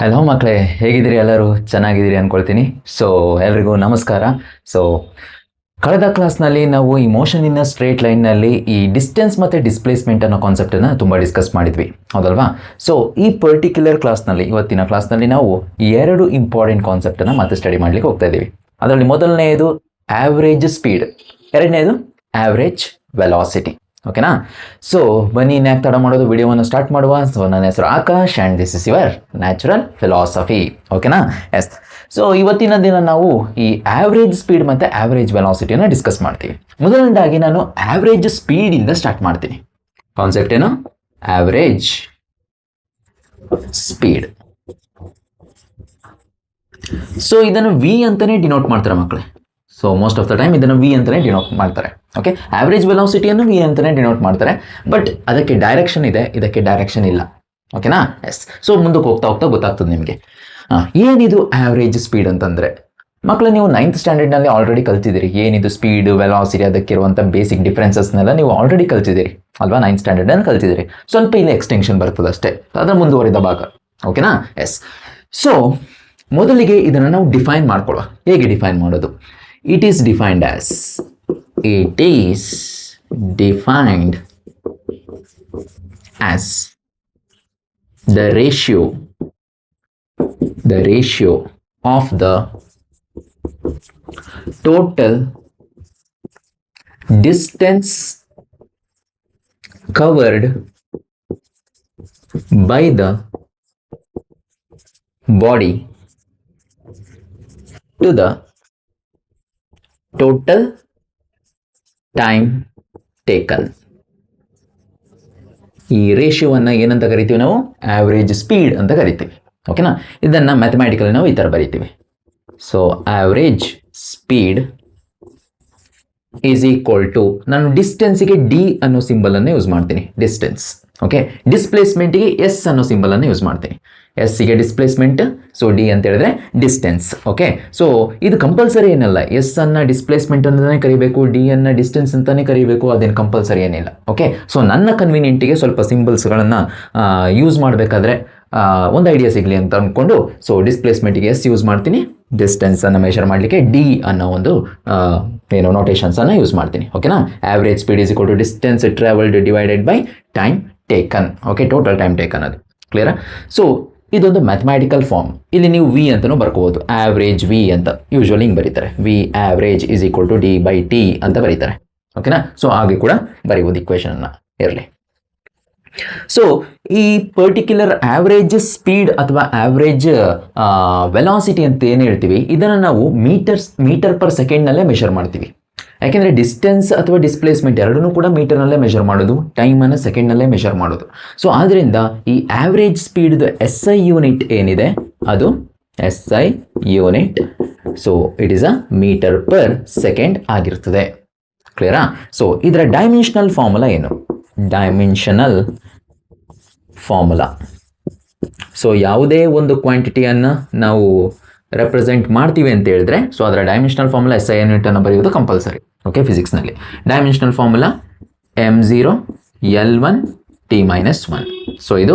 Hello ಮಕ್ಕಳೇ, ಹೇಗಿದ್ದೀರಿ? ಎಲ್ಲರೂ ಚೆನ್ನಾಗಿದ್ದೀರಿ ಅಂದ್ಕೊಳ್ತೀನಿ. ಸೊ ಎಲ್ರಿಗೂ ನಮಸ್ಕಾರ. ಸೊ ಕಳೆದ ಕ್ಲಾಸ್ನಲ್ಲಿ ನಾವು ಈ ಮೋಷನ್ ಇನ್ ಸ್ಟ್ರೇಟ್ ಲೈನ್ನಲ್ಲಿ ಈ ಡಿಸ್ಟೆನ್ಸ್ ಮತ್ತು ಡಿಸ್ಪ್ಲೇಸ್ಮೆಂಟ್ ಅನ್ನೋ ಕಾನ್ಸೆಪ್ಟನ್ನು ತುಂಬ ಡಿಸ್ಕಸ್ ಮಾಡಿದ್ವಿ, ಹೌದಲ್ವಾ? ಸೊ ಈ ಪರ್ಟಿಕ್ಯುಲರ್ ಕ್ಲಾಸ್ನಲ್ಲಿ, ಇವತ್ತಿನ ಕ್ಲಾಸ್ನಲ್ಲಿ ನಾವು ಎರಡು ಇಂಪಾರ್ಟೆಂಟ್ ಕಾನ್ಸೆಪ್ಟನ್ನು ಮತ್ತೆ ಸ್ಟಡಿ ಮಾಡಲಿಕ್ಕೆ ಹೋಗ್ತಾ ಇದ್ದೀವಿ. ಅದರಲ್ಲಿ ಮೊದಲನೆಯದು ಆವ್ರೇಜ್ ಸ್ಪೀಡ್, ಎರಡನೇದು ಆವ್ರೇಜ್ ವೆಲಾಸಿಟಿ. ಓಕೆನಾ? ಸೊ ಬನ್ನಿ, ಇನ್ಯಾಕೆ ತಡ ಮಾಡೋದು, ವಿಡಿಯೋವನ್ನು ಸ್ಟಾರ್ಟ್ ಮಾಡುವ. ಸೊ ನನ್ನ ಹೆಸರು Akash and this is your natural philosophy. ಓಕೆನಾ? ಎಸ್. ಸೊ ಇವತ್ತಿನ ದಿನ ನಾವು ಈ ಆವ್ರೇಜ್ ಸ್ಪೀಡ್ ಮತ್ತು ಆವ್ರೇಜ್ ವೆಲಾಸಿಟಿಯನ್ನು ಡಿಸ್ಕಸ್ ಮಾಡ್ತೀವಿ. ಮೊದಲನೇದಾಗಿ ನಾನು ಆವ್ರೇಜ್ ಸ್ಪೀಡಿಂದ ಸ್ಟಾರ್ಟ್ ಮಾಡ್ತೀನಿ. ಕಾನ್ಸೆಪ್ಟ್ ಏನು? Average speed. ಸೊ ಇದನ್ನು ವಿ ಅಂತಲೇ ಡಿನೋಟ್ ಮಾಡ್ತಾರೆ ಮಕ್ಕಳೇ. So most of the time ಇದನ್ನು ವಿ ಅಂತಲೇ ಡಿನೋಟ್ ಮಾಡ್ತಾರೆ. ಓಕೆ, ಆವ್ರೇಜ್ ವೆಲಾಸಿಟಿಯನ್ನು ವಿ ಅಂತಲೇ ಡಿನೋಟ್ ಮಾಡ್ತಾರೆ. ಬಟ್ ಅದಕ್ಕೆ ಡೈರೆಕ್ಷನ್ ಇದೆ, ಇದಕ್ಕೆ ಡೈರೆಕ್ಷನ್ ಇಲ್ಲ. ಓಕೆನಾ? ಎಸ್. ಸೊ ಮುಂದಕ್ಕೆ ಹೋಗ್ತಾ ಹೋಗ್ತಾ ಗೊತ್ತಾಗ್ತದೆ ನಿಮಗೆ ಏನಿದು ಆವ್ರೇಜ್ ಸ್ಪೀಡ್ ಅಂತಂದರೆ. ಮಕ್ಕಳು, ನೀವು 9th ಸ್ಟ್ಯಾಂಡರ್ಡ್ನಲ್ಲಿ ಆಲ್ರೆಡಿ ಕಲ್ತಿದ್ದೀರಿ ಏನಿದು ಸ್ಪೀಡ್, ವೆಲಾಸಿಟಿ, ಅದಕ್ಕಿರುವಂಥ ಬೇಸಿಕ್ ಡಿಫ್ರೆನ್ಸಸ್ನೆಲ್ಲ ನೀವು ಆಲ್ರೆಡಿ ಕಲ್ತಿದ್ದೀರಿ ಅಲ್ವಾ? 9th ಸ್ಟ್ಯಾಂಡರ್ಡನ್ನು ಕಲ್ತಿದ್ದೀರಿ. ಸ್ವಲ್ಪ ಇಲ್ಲಿ ಎಕ್ಸ್ಟೆನ್ಷನ್ ಬರ್ತದೆ ಅಷ್ಟೇ, ಅದರ ಮುಂದುವರಿದ ಭಾಗ. ಓಕೆನಾ? ಎಸ್. ಸೊ ಮೊದಲಿಗೆ ಇದನ್ನು ನಾವು ಡಿಫೈನ್ ಮಾಡ್ಕೊಳ್ಳುವ. ಹೇಗೆ ಡಿಫೈನ್ ಮಾಡೋದು? It is defined as the ratio of the total distance covered by the body to the total time taken. ಈ ರೇಷಿಯೋವನ್ನು ಏನಂತ ಕರಿತೀವಿ ನಾವು? ಆವ್ರೇಜ್ ಸ್ಪೀಡ್ ಅಂತ ಕರಿತೀವಿ. ಓಕೆನಾ? ಇದನ್ನು ಮ್ಯಾಥಮ್ಯಾಟಿಕಲಿ ನಾವು ಈ ಥರ ಬರಿತೀವಿ. So average speed is equal to, ನಾನು ಡಿಸ್ಟೆನ್ಸಿಗೆ ಡಿ ಅನ್ನೋ ಸಿಂಬಲನ್ನು ಯೂಸ್ ಮಾಡ್ತೀನಿ, ಡಿಸ್ಟೆನ್ಸ್. ಓಕೆ, ಡಿಸ್ಪ್ಲೇಸ್ಮೆಂಟಿಗೆ ಎಸ್ ಅನ್ನೋ ಸಿಂಬಲನ್ನು ಯೂಸ್ ಮಾಡ್ತೀನಿ. ಎಸ್ಸಿಗೆ ಡಿಸ್ಪ್ಲೇಸ್ಮೆಂಟ್, ಸೊ ಡಿ ಅಂತ ಹೇಳಿದ್ರೆ ಡಿಸ್ಟೆನ್ಸ್. ಓಕೆ, ಸೊ ಇದು ಕಂಪಲ್ಸರಿ ಏನಲ್ಲ. ಎಸ್ ಅನ್ನು ಡಿಸ್ಪ್ಲೇಸ್ಮೆಂಟ್ ಅಂತಲೇ ಕರಿಬೇಕು, ಡಿ ಅನ್ನು ಡಿಸ್ಟೆನ್ಸ್ ಅಂತಲೇ ಕರಿಬೇಕು, ಅದೇನು ಕಂಪಲ್ಸರಿ ಏನಿಲ್ಲ. ಓಕೆ, ಸೊ ನನ್ನ ಕನ್ವೀನಿಯೆಂಟಿಗೆ ಸ್ವಲ್ಪ ಸಿಂಬಲ್ಸ್ಗಳನ್ನು ಯೂಸ್ ಮಾಡಬೇಕಾದ್ರೆ ಒಂದು ಐಡಿಯಾ ಸಿಗಲಿ ಅಂತ ಅಂದ್ಕೊಂಡು, ಸೊ ಡಿಸ್ಪ್ಲೇಸ್ಮೆಂಟಿಗೆ ಎಸ್ ಯೂಸ್ ಮಾಡ್ತೀನಿ, ಡಿಸ್ಟೆನ್ಸನ್ನು ಮೆಷರ್ ಮಾಡಲಿಕ್ಕೆ ಡಿ ಅನ್ನೋ ಒಂದು ನೋಟೇಷನ್ಸನ್ನು ಯೂಸ್ ಮಾಡ್ತೀನಿ. ಓಕೆನಾ? Average speed is equal to distance travelled divided by time taken. Okay, total time taken, ಅದು ಕ್ಲಿಯರಾ? ಸೊ ಇದೊಂದು ಮ್ಯಾಥಮ್ಯಾಟಿಕಲ್ ಫಾರ್ಮ್. ಇಲ್ಲಿ ನೀವು ವಿ ಅಂತಲೂ ಬರ್ಕೋಬೋದು, ಆವ್ರೇಜ್ ವಿ ಅಂತ ಯೂಶ್ವಲಿ ಹಿಂಗೆ ಬರೀತಾರೆ. V average is equal to D by T ಅಂತ ಬರೀತಾರೆ. ಓಕೆನಾ? ಸೊ ಹಾಗೆ ಕೂಡ ಬರೀಬೋದು ಇಕ್ವೇಷನನ್ನು, ಇರಲಿ. ಸೊ ಈ ಪರ್ಟಿಕ್ಯುಲರ್ ಆವ್ರೇಜ್ ಸ್ಪೀಡ್ ಅಥವಾ ಆವ್ರೇಜ್ ವೆಲಾಸಿಟಿ ಅಂತ ಏನು ಹೇಳ್ತೀವಿ, ಇದನ್ನು ನಾವು ಮೀಟರ್ ಪರ್ ಸೆಕೆಂಡ್ನಲ್ಲೇ ಮೆಷರ್ ಮಾಡ್ತೀವಿ. ಯಾಕೆಂದರೆ ಡಿಸ್ಟೆನ್ಸ್ ಅಥವಾ ಡಿಸ್ಪ್ಲೇಸ್ಮೆಂಟ್ ಎರಡನ್ನೂ ಕೂಡ ಮೀಟರ್ನಲ್ಲೇ ಮೆಷರ್ ಮಾಡೋದು, ಟೈಮನ್ನು ಸೆಕೆಂಡ್ನಲ್ಲೇ ಮೆಷರ್ ಮಾಡೋದು. ಸೊ ಆದ್ದರಿಂದ ಈ ಆವ್ರೇಜ್ ಸ್ಪೀಡ್ದು ಎಸ್ ಐ ಯೂನಿಟ್ ಏನಿದೆ, ಅದು S I unit. So it is a metre per second ಆಗಿರ್ತದೆ. ಕ್ಲಿಯರಾ? ಸೊ ಇದರ ಡೈಮೆನ್ಷನಲ್ ಫಾರ್ಮುಲಾ ಏನು? ಡೈಮೆನ್ಷನಲ್ ಫಾರ್ಮುಲಾ, ಸೊ ಯಾವುದೇ ಒಂದು ಕ್ವಾಂಟಿಟಿಯನ್ನು ನಾವು ರೆಪ್ರೆಸೆಂಟ್ ಮಾಡ್ತೀವಿ ಅಂತ ಹೇಳಿದ್ರೆ, ಸೊ ಅದರ dimensional formula S I unit ಅನ್ನು ಬರೆಯೋದು ಕಂಪಲ್ಸರಿ. ಓಕೆ, ಫಿಸಿಕ್ಸ್ನಲ್ಲಿ dimensional formula m0 L1 t-1. So ಇದು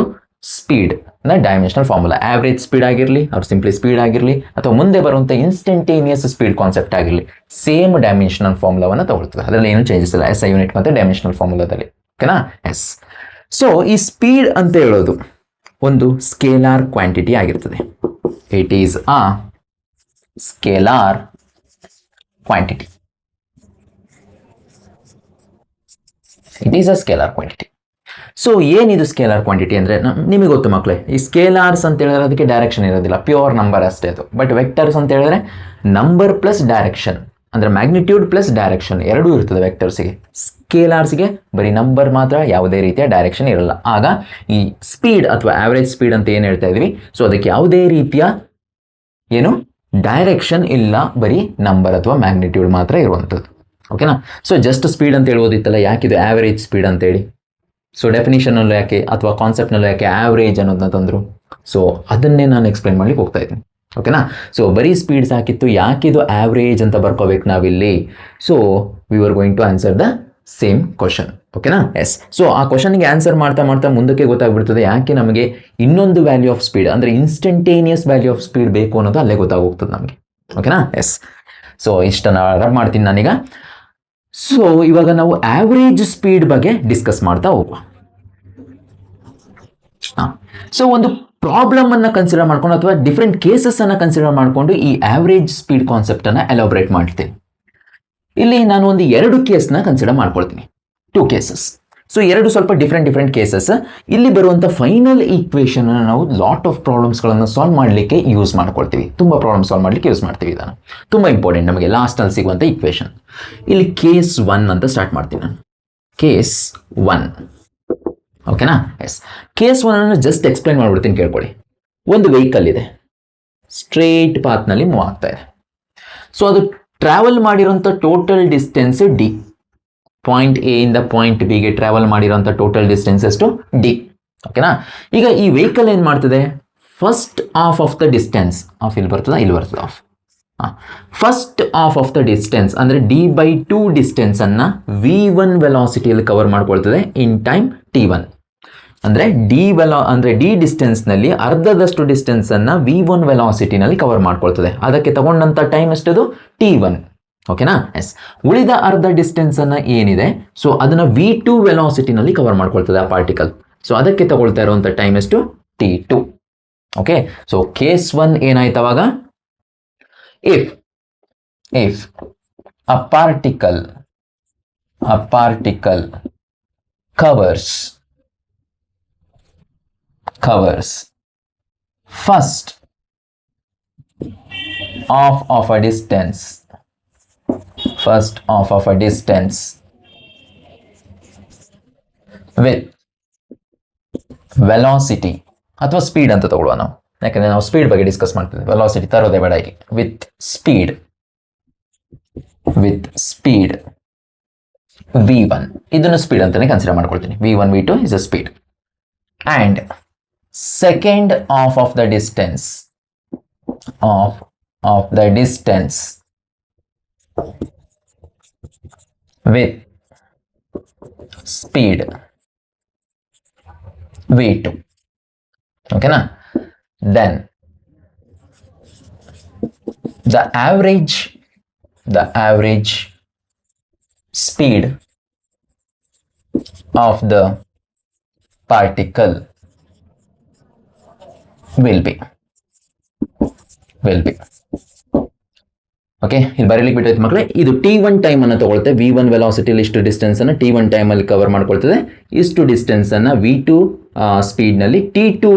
ಸ್ಪೀಡ್ ನ ಡೈಮೆನ್ಷನಲ್ ಫಾರ್ಮುಲಾ. ಆವ್ರೇಜ್ ಸ್ಪೀಡ್ ಆಗಿರಲಿ, ಅವ್ರು ಸಿಂಪ್ಲಿ ಸ್ಪೀಡ್ ಆಗಿರಲಿ, ಅಥವಾ ಮುಂದೆ ಬರುವಂಥ ಇನ್ಸ್ಟಂಟೇನಿಯಸ್ ಸ್ಪೀಡ್ ಕಾನ್ಸೆಪ್ಟ್ ಆಗಿರಲಿ, ಸೇಮ್ ಡೈಮೆನ್ಷನಲ್ ಫಾರ್ಮುಲಾವನ್ನು ತಗೊಳ್ತದೆ. ಅದರಲ್ಲಿ ಏನು ಚೇಂಜಸ್ ಇಲ್ಲ ಎಸ್ ಐ ಯೂನಿಟ್ ಮತ್ತು ಡೈಮೆನ್ಷನಲ್ ಫಾರ್ಮುಲಾದಲ್ಲಿ. ಓಕೆನಾ? ಎಸ್. ಸೊ ಈ ಸ್ಪೀಡ್ ಅಂತ ಹೇಳೋದು ಒಂದು ಸ್ಕೇಲಾರ್ ಕ್ವಾಂಟಿಟಿ ಆಗಿರ್ತದೆ. It is a scalar quantity. It is a scalar quantity. So ಏನಿದು ಸ್ಕೇಲಾರ್ ಕ್ವಾಂಟಿಟಿ ಅಂದರೆ, ನಿಮಗೆ ಗೊತ್ತು ಮಕ್ಕಳೇ, ಈ ಸ್ಕೇಲಾರ್ಸ್ ಅಂತ ಹೇಳಿದ್ರೆ ಅದಕ್ಕೆ ಡೈರೆಕ್ಷನ್ ಇರೋದಿಲ್ಲ, ಪ್ಯೂರ್ ನಂಬರ್ ಅಷ್ಟೇ ಅದು. ಬಟ್ ವೆಕ್ಟರ್ಸ್ ಅಂತ ಹೇಳಿದ್ರೆ ನಂಬರ್ ಪ್ಲಸ್ ಡೈರೆಕ್ಷನ್, ಅಂದರೆ ಮ್ಯಾಗ್ನಿಟ್ಯೂಡ್ ಪ್ಲಸ್ ಡೈರೆಕ್ಷನ್ ಎರಡೂ ಇರ್ತದೆ ವೆಕ್ಟರ್ಸಿಗೆ. ಸ್ಕೇಲಾರ್ಸ್ಗೆ ಬರೀ ನಂಬರ್ ಮಾತ್ರ, ಯಾವುದೇ ರೀತಿಯ ಡೈರೆಕ್ಷನ್ ಇರಲ್ಲ. ಆಗ ಈ ಸ್ಪೀಡ್ ಅಥವಾ ಆವ್ರೇಜ್ ಸ್ಪೀಡ್ ಅಂತ ಏನು ಹೇಳ್ತಾ ಇದ್ವಿ, ಸೊ ಅದಕ್ಕೆ ಯಾವುದೇ ರೀತಿಯ ಡೈರೆಕ್ಷನ್ ಇಲ್ಲ, ಬರೀ ನಂಬರ್ ಅಥವಾ ಮ್ಯಾಗ್ನಿಟ್ಯೂಡ್ ಮಾತ್ರ ಇರುವಂಥದ್ದು. ಓಕೆನಾ? ಸೊ ಜಸ್ಟ್ ಸ್ಪೀಡ್ ಅಂತ ಹೇಳ್ಬೋದಿತ್ತಲ್ಲ, ಯಾಕಿದು ಆವ್ರೇಜ್ ಸ್ಪೀಡ್ ಅಂತೇಳಿ. ಸೊ ಡೆಫಿನಿಷನಲ್ಲೂ ಯಾಕೆ ಅಥವಾ ಕಾನ್ಸೆಪ್ಟ್ನಲ್ಲೂ ಯಾಕೆ ಆವ್ರೇಜ್ ಅನ್ನೋದನ್ನ ತಂದರು, ಸೊ ಅದನ್ನೇ ನಾನು ಎಕ್ಸ್ಪ್ಲೈನ್ ಮಾಡ್ಲಿಕ್ಕೆ ಹೋಗ್ತಾ ಇದ್ದೀನಿ. ಓಕೆನಾ? ಸೊ ಬರೀ ಸ್ಪೀಡ್ ಸಾಕಿತ್ತು, ಯಾಕಿದು ಆವ್ರೇಜ್ ಅಂತ ಬರ್ಕೋಬೇಕು ನಾವಿಲ್ಲಿ. So we are going to answer the same question. ಓಕೆನಾ? ಎಸ್. ಸೊ ಆ ಕ್ವಶನ್ಗೆ ಆನ್ಸರ್ ಮಾಡ್ತಾ ಮಾಡ್ತಾ ಮುಂದಕ್ಕೆ ಗೊತ್ತಾಗ್ಬಿಡ್ತದೆ ಯಾಕೆ ನಮಗೆ ಇನ್ನೊಂದು ವ್ಯಾಲ್ಯೂ ಆಫ್ ಸ್ಪೀಡ್ ಅಂದರೆ ಇನ್ಸ್ಟಂಟೇನಿಯಸ್ ವ್ಯಾಲ್ಯೂ ಆಫ್ ಸ್ಪೀಡ್ ಬೇಕು ಅನ್ನೋದು ಅಲ್ಲೇ ಗೊತ್ತಾಗೋಗ್ತದೆ ನಮಗೆ. ಓಕೆನಾ? ಎಸ್. ಸೊ ಇಷ್ಟನ್ನು ರಬ್ ಮಾಡ್ತೀನಿ ನಾನೀಗ. ಸೊ ಇವಾಗ ನಾವು ಆವ್ರೇಜ್ ಸ್ಪೀಡ್ ಬಗ್ಗೆ ಡಿಸ್ಕಸ್ ಮಾಡ್ತಾ ಹೋಗುವ. ಸೊ ಒಂದು ಪ್ರಾಬ್ಲಮ್ ಅನ್ನು ಕನ್ಸಿಡರ್ ಮಾಡ್ಕೊಂಡು ಅಥವಾ ಡಿಫ್ರೆಂಟ್ ಕೇಸಸ್ ಅನ್ನು ಕನ್ಸಿಡರ್ ಮಾಡಿಕೊಂಡು ಈ ಆವ್ರೇಜ್ ಸ್ಪೀಡ್ ಕಾನ್ಸೆಪ್ಟ್ ಅನ್ನು ಎಲಾಬ್ರೇಟ್ ಮಾಡ್ತೀನಿ. ಇಲ್ಲಿ ನಾನು ಒಂದು 2 ಕೇಸ್ನ ಕನ್ಸಿಡರ್ ಮಾಡ್ಕೊಳ್ತೀನಿ, 2 ಕೇಸಸ್. ಸೊ 2 ಸ್ವಲ್ಪ ಡಿಫ್ರೆಂಟ್ ಕೇಸಸ್. ಇಲ್ಲಿ ಬರುವಂಥ ಫೈನಲ್ ಈಕ್ವೇಷನ್ ನಾವು ಲಾಟ್ ಆಫ್ ಪ್ರಾಬ್ಲಮ್ಸ್ಗಳನ್ನು ಸಾಲ್ವ್ ಮಾಡಲಿಕ್ಕೆ ಯೂಸ್ ಮಾಡ್ಕೊಳ್ತೀವಿ. ತುಂಬ ಪ್ರಾಬ್ಲಮ್ ಸಾಲ್ವ್ ಮಾಡಲಿಕ್ಕೆ ಯೂಸ್ ಮಾಡ್ತೀವಿ. ಇದನ್ನು ತುಂಬ ಇಂಪಾರ್ಟೆಂಟ್ ನಮಗೆ ಲಾಸ್ಟಲ್ಲಿ ಸಿಗುವಂಥ ಈಕ್ವೇಷನ್. ಇಲ್ಲಿ ಕೇಸ್ 1 ಅಂತ ಸ್ಟಾರ್ಟ್ ಮಾಡ್ತೀನಿ ನಾನು. ಕೇಸ್ 1. ಓಕೆನಾ? ಎಸ್. ಕೇಸ್ 1 ಜಸ್ಟ್ ಎಕ್ಸ್ಪ್ಲೈನ್ ಮಾಡ್ಬಿಡ್ತೀನಿ, ಕೇಳ್ಕೊಳ್ಳಿ. ಒಂದು ವೆಹಿಕಲ್ ಇದೆ, ಸ್ಟ್ರೇಟ್ ಪಾತ್ನಲ್ಲಿ ಮೂವ್ ಆಗ್ತಾ ಇದೆ. ಸೊ ಅದು ಟ್ರಾವೆಲ್ ಮಾಡಿರೋಂಥ total distance D. Point A ಇಂದ ಪಾಯಿಂಟ್ ಬಿಗೆ ಟ್ರಾವೆಲ್ ಮಾಡಿರೋಂಥ ಟೋಟಲ್ ಡಿಸ್ಟೆನ್ಸ್ ಎಷ್ಟು? ಡಿ. ಓಕೆನಾ? ಈಗ ಈ ವೆಹಿಕಲ್ ಏನು ಮಾಡ್ತದೆ? First half of the distance, of ಇಲ್ಲಿ ಬರ್ತದ, ಇಲ್ಲಿ ಬರ್ತದೆ of. First half of the distance ಅಂದರೆ D/2 ಡಿಸ್ಟೆನ್ಸನ್ನು V1 ವೆಲಾಸಿಟಿಯಲ್ಲಿ ಕವರ್ ಮಾಡ್ಕೊಳ್ತದೆ ಇನ್ ಟೈಮ್ T1. ಅಂದರೆ ಡಿ ಡಿಸ್ಟೆನ್ಸ್ನಲ್ಲಿ ಅರ್ಧದಷ್ಟು ಡಿಸ್ಟೆನ್ಸನ್ನು V1 ವೆಲಾಸಿಟಿನಲ್ಲಿ ಕವರ್ ಮಾಡ್ಕೊಳ್ತದೆ. ಅದಕ್ಕೆ ತಗೊಂಡಂಥ ಟೈಮ್ ಎಷ್ಟದು? T1. ಓಕೆನಾ? ಎಸ್. ಉಳಿದ ಅರ್ಧ ಡಿಸ್ಟೆನ್ಸನ್ನು ಏನಿದೆ ಸೊ ಅದನ್ನು V2 ವೆಲಾಸಿಟಿನಲ್ಲಿ ಕವರ್ ಮಾಡ್ಕೊಳ್ತದೆ ಆ ಪಾರ್ಟಿಕಲ್. ಸೊ ಅದಕ್ಕೆ ತಗೊಳ್ತಾ ಇರುವಂಥ ಟೈಮ್ ಎಷ್ಟು? T2. ಓಕೆ. ಸೊ ಕೇಸ್ 1 ಏನಾಯ್ತು ಅವಾಗ? if a particle covers first half of a distance with velocity ಅಥವಾ ಸ್ಪೀಡ್ ಅಂತ ತಗೊಳ್ಳುವ ನಾವು, ಯಾಕಂದ್ರೆ ನಾವು ಸ್ಪೀಡ್ ಬಗ್ಗೆ ಡಿಸ್ಕಸ್ ಮಾಡ್ತಿದ್ವಿ, ವೆಲಾಸಿಟಿ ತರೋದೇ ಬೇಡ ಇಲ್ಲಿ. ವಿತ್ ಸ್ಪೀಡ್ V1, ಇದನ್ನು ಸ್ಪೀಡ್ ಅಂತಾನೆ ಕನ್ಸಿಡರ್ ಮಾಡ್ಕೊಳ್ತೀನಿ. V1 V2 is a speed. And second half of the distance with speed V2. ಓಕೆನಾ? then the average speed of the particle will be okay. ಇಲ್ಲಿ ಬರೀಲಿಕ್ಕೆ ಬಿಟ್ಟೈತೆ ಮಕ್ಕಳೇ. ಇದು T1 ಟೈಮ್ ಅನ್ನು ತಗೊಳುತ್ತೆ. V1 ವೆಲಾಸಿಟಿಯಲ್ಲಿ ಇಷ್ಟು ಡಿಸ್ಟೆನ್ಸ್ ಅನ್ನು T1 ಟೈಮಲ್ಲಿ ಕವರ್ ಮಾಡ್ಕೊಳ್ತದೆ. ಇಷ್ಟು ಡಿಸ್ಟೆನ್ಸ್ ಅನ್ನು V2 ಸ್ಪೀಡ್ನಲ್ಲಿ T2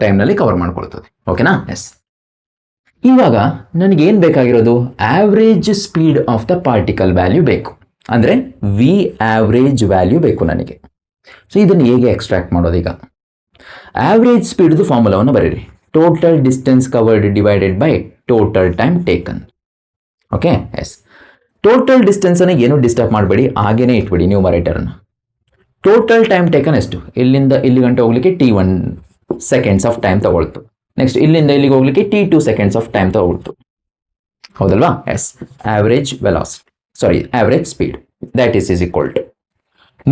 ಟೈಮ್ನಲ್ಲಿ ಕವರ್ ಮಾಡ್ಕೊಳ್ತದೆ. ಓಕೆನಾ? ಎಸ್. ಇವಾಗ ನನಗೇನು ಬೇಕಾಗಿರೋದು? Average speed of the particle value ಬೇಕು. ಅಂದರೆ ವಿ ಆವ್ರೇಜ್ ವ್ಯಾಲ್ಯೂ ಬೇಕು ನನಗೆ. ಸೊ ಇದನ್ನು ಹೇಗೆ ಎಕ್ಸ್ಟ್ರಾಕ್ಟ್ ಮಾಡೋದು? ಈಗ ಆವ್ರೇಜ್ ಸ್ಪೀಡ್ದು ಫಾರ್ಮುಲಾವನ್ನು ಬರೀರಿ. Total distance covered divided by total time taken. Okay. Yes. Total ಡಿಸ್ಟೆನ್ಸನ್ನು ಏನು ಡಿಸ್ಟರ್ಬ್ ಮಾಡಬೇಡಿ, ಹಾಗೇನೇ ಇಟ್ಬಿಡಿ ನ್ಯೂಮರೇಟರನ್ನು. ಟೋಟಲ್ ಟೈಮ್ ಟೇಕನ್ ಎಷ್ಟು? ಇಲ್ಲಿಂದ ಇಲ್ಲಿ ಗಂಟೆ ಹೋಗ್ಲಿಕ್ಕೆ T1 ಸೆಕೆಂಡ್ಸ್ ಆಫ್ ಟೈಮ್ ತಗೊಳ್ತು. ನೆಕ್ಸ್ಟ್ ಇಲ್ಲಿಂದ ಇಲ್ಲಿಗೆ ಹೋಗ್ಲಿಕ್ಕೆ T2 ಸೆಕೆಂಡ್ಸ್ ಆಫ್ ಟೈಮ್ ತಗೊಳ್ತು. ಹೌದಲ್ವಾ? Yes. Average speed that is equal to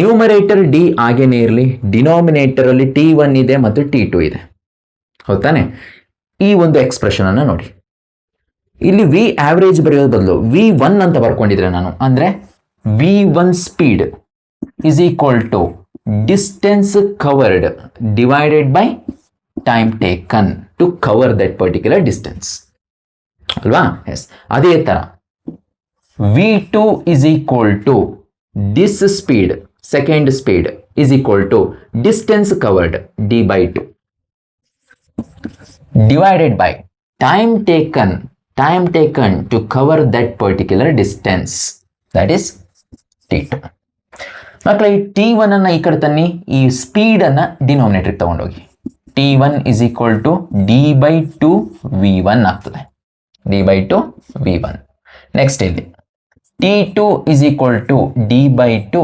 numerator D ಹಾಗೇನೇ ಇರಲಿ, ಡಿನಾಮಿನೇಟರಲ್ಲಿ T1 ಇದೆ ಮತ್ತು T2 ಇದೆ. ಹೌದಾನೆ? ಈ ಒಂದು ಎಕ್ಸ್ಪ್ರೆಷನ್ ಅನ್ನು ನೋಡಿ. ಇಲ್ಲಿ ವಿ ಆವ್ರೇಜ್ ಬರೆಯೋದು ಬದಲು V1 ಅಂತ ಬರ್ಕೊಂಡಿದ್ರೆ ನಾನು, ಅಂದರೆ V1 speed is equal to distance covered divided by time taken to cover that particular distance. ಅಲ್ವಾ? ಎಸ್. ಅದೇ ಥರ V2 is equal to this speed, second speed is equal to distance covered D/2 divided by time taken to cover that particular distance, that is T2. ಮಕ್ಕಳ ಈ T1 ಅನ್ನ ಈ ಕಡೆ ತನ್ನಿ, ಈ ಸ್ಪೀಡ್ ಅನ್ನ ಡಿನಾಮಿನೇಟರ್ ತಗೊಂಡೋಗಿ. T1 is equal to D/2 V1 ಆಗ್ತದೆ. D/2 V1. ನೆಕ್ಸ್ಟ್ ಇಲ್ಲಿ T2 is equal to D/2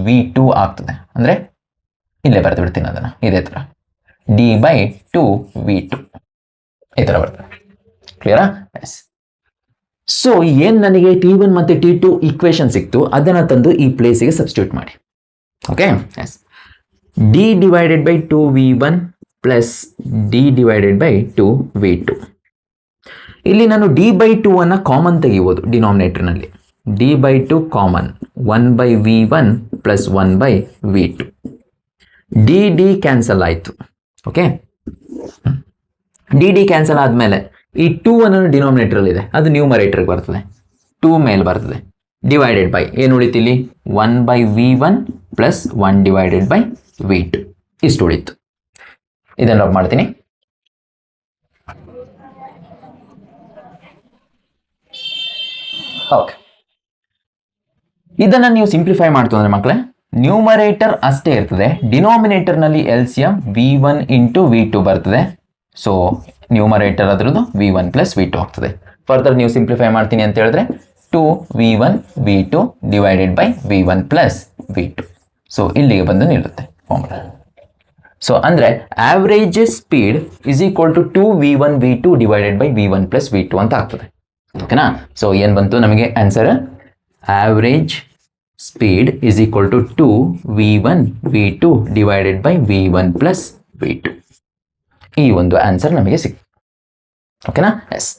V2 ಆಗ್ತದೆ. ಅಂದ್ರೆ ಇಲ್ಲೇ ಬರ್ದು ಬಿಡ್ತೀನಿ ಅದನ್ನ, ಇದೇ ತರ D/2 V2 ಈ ತರ ಬರ್ತದೆ. ಕ್ಲಿಯರಾ? ಎಸ್. ಸೊ ಏನು ನನಗೆ T1 ಮತ್ತು T2 ಈಕ್ವೇಶನ್ ಸಿಕ್ತು ಅದನ್ನು ತಂದು ಈ ಪ್ಲೇಸಿಗೆ ಸಬ್ಸ್ಟಿಟ್ಯೂಟ್ ಮಾಡಿ. Okay, yes, D divided by 2v1 plus D divided by 2v2. ಇಲ್ಲಿ ನಾನು ಡಿ ಬೈ 2 ಅನ್ನು ಕಾಮನ್ ತೆಗಿಬೋದು ಡಿನಾಮಿನೇಟರ್ನಲ್ಲಿ. D by 2 common, 1/v1 plus 1/v2. D D cancel ಆಯಿತು. ಓಕೆ, ಡಿ ಡಿ ಕ್ಯಾನ್ಸಲ್ ಆದಮೇಲೆ ಈ 2 ಅನ್ನೋದು ಡಿನಾಮಿನೇಟರಲ್ಲಿ ಇದೆ, ಅದು ನ್ಯೂಮರೇಟರ್ಗೆ ಬರ್ತದೆ, 2 ಮೇಲೆ ಬರ್ತದೆ. ಡಿವೈಡೆಡ್ ಬೈ ಏನು ಉಳಿತಿಲ್ಲಿ 1/v1 ಪ್ಲಸ್ 1/v2 ಇಷ್ಟು ಉಳಿತು. ಇದನ್ನು ರಬ್ ಮಾಡ್ತೀನಿ. ಓಕೆ, ಇದನ್ನು ನೀವು ಸಿಂಪ್ಲಿಫೈ ಮಾಡ್ತು ಅಂದರೆ ಮಕ್ಕಳೇ ನ್ಯೂಮರೇಟರ್ ಅಷ್ಟೇ ಇರ್ತದೆ, ಡಿನಾಮಿನೇಟರ್ನಲ್ಲಿ ಎಲ್ಸಿಯಂ v1 ಇಂಟು v2 ಬರ್ತದೆ. ಸೊ ನ್ಯೂಮರೇಟರ್ ಅದರದ್ದು v1 ಪ್ಲಸ್ v2 ಆಗ್ತದೆ. ಫರ್ದರ್ ನೀವು ಸಿಂಪ್ಲಿಫೈ ಮಾಡ್ತೀನಿ ಅಂತ ಹೇಳಿದ್ರೆ 2v1 v2 divided by v1 plus v2. So ಇಲ್ಲಿಗೆ ಬಂದು ನಿಲ್ಲುತ್ತೆ ಫಾರ್ಮುಲಾ. ಸೊ ಅಂದರೆ average speed is equal to 2v1 v2 divided by v1 plus v2 ಅಂತ ಆಗ್ತದೆ. ಓಕೆನಾ? ಸೊ ಏನು ಬಂತು ನಮಗೆ answer? Average speed is equal to 2v1 v2 divided by v1 plus v2. ಈ ಒಂದು ಆನ್ಸರ್ ನಮಗೆ ಸಿಕ್ತು. ಓಕೆನಾ? ಎಸ್.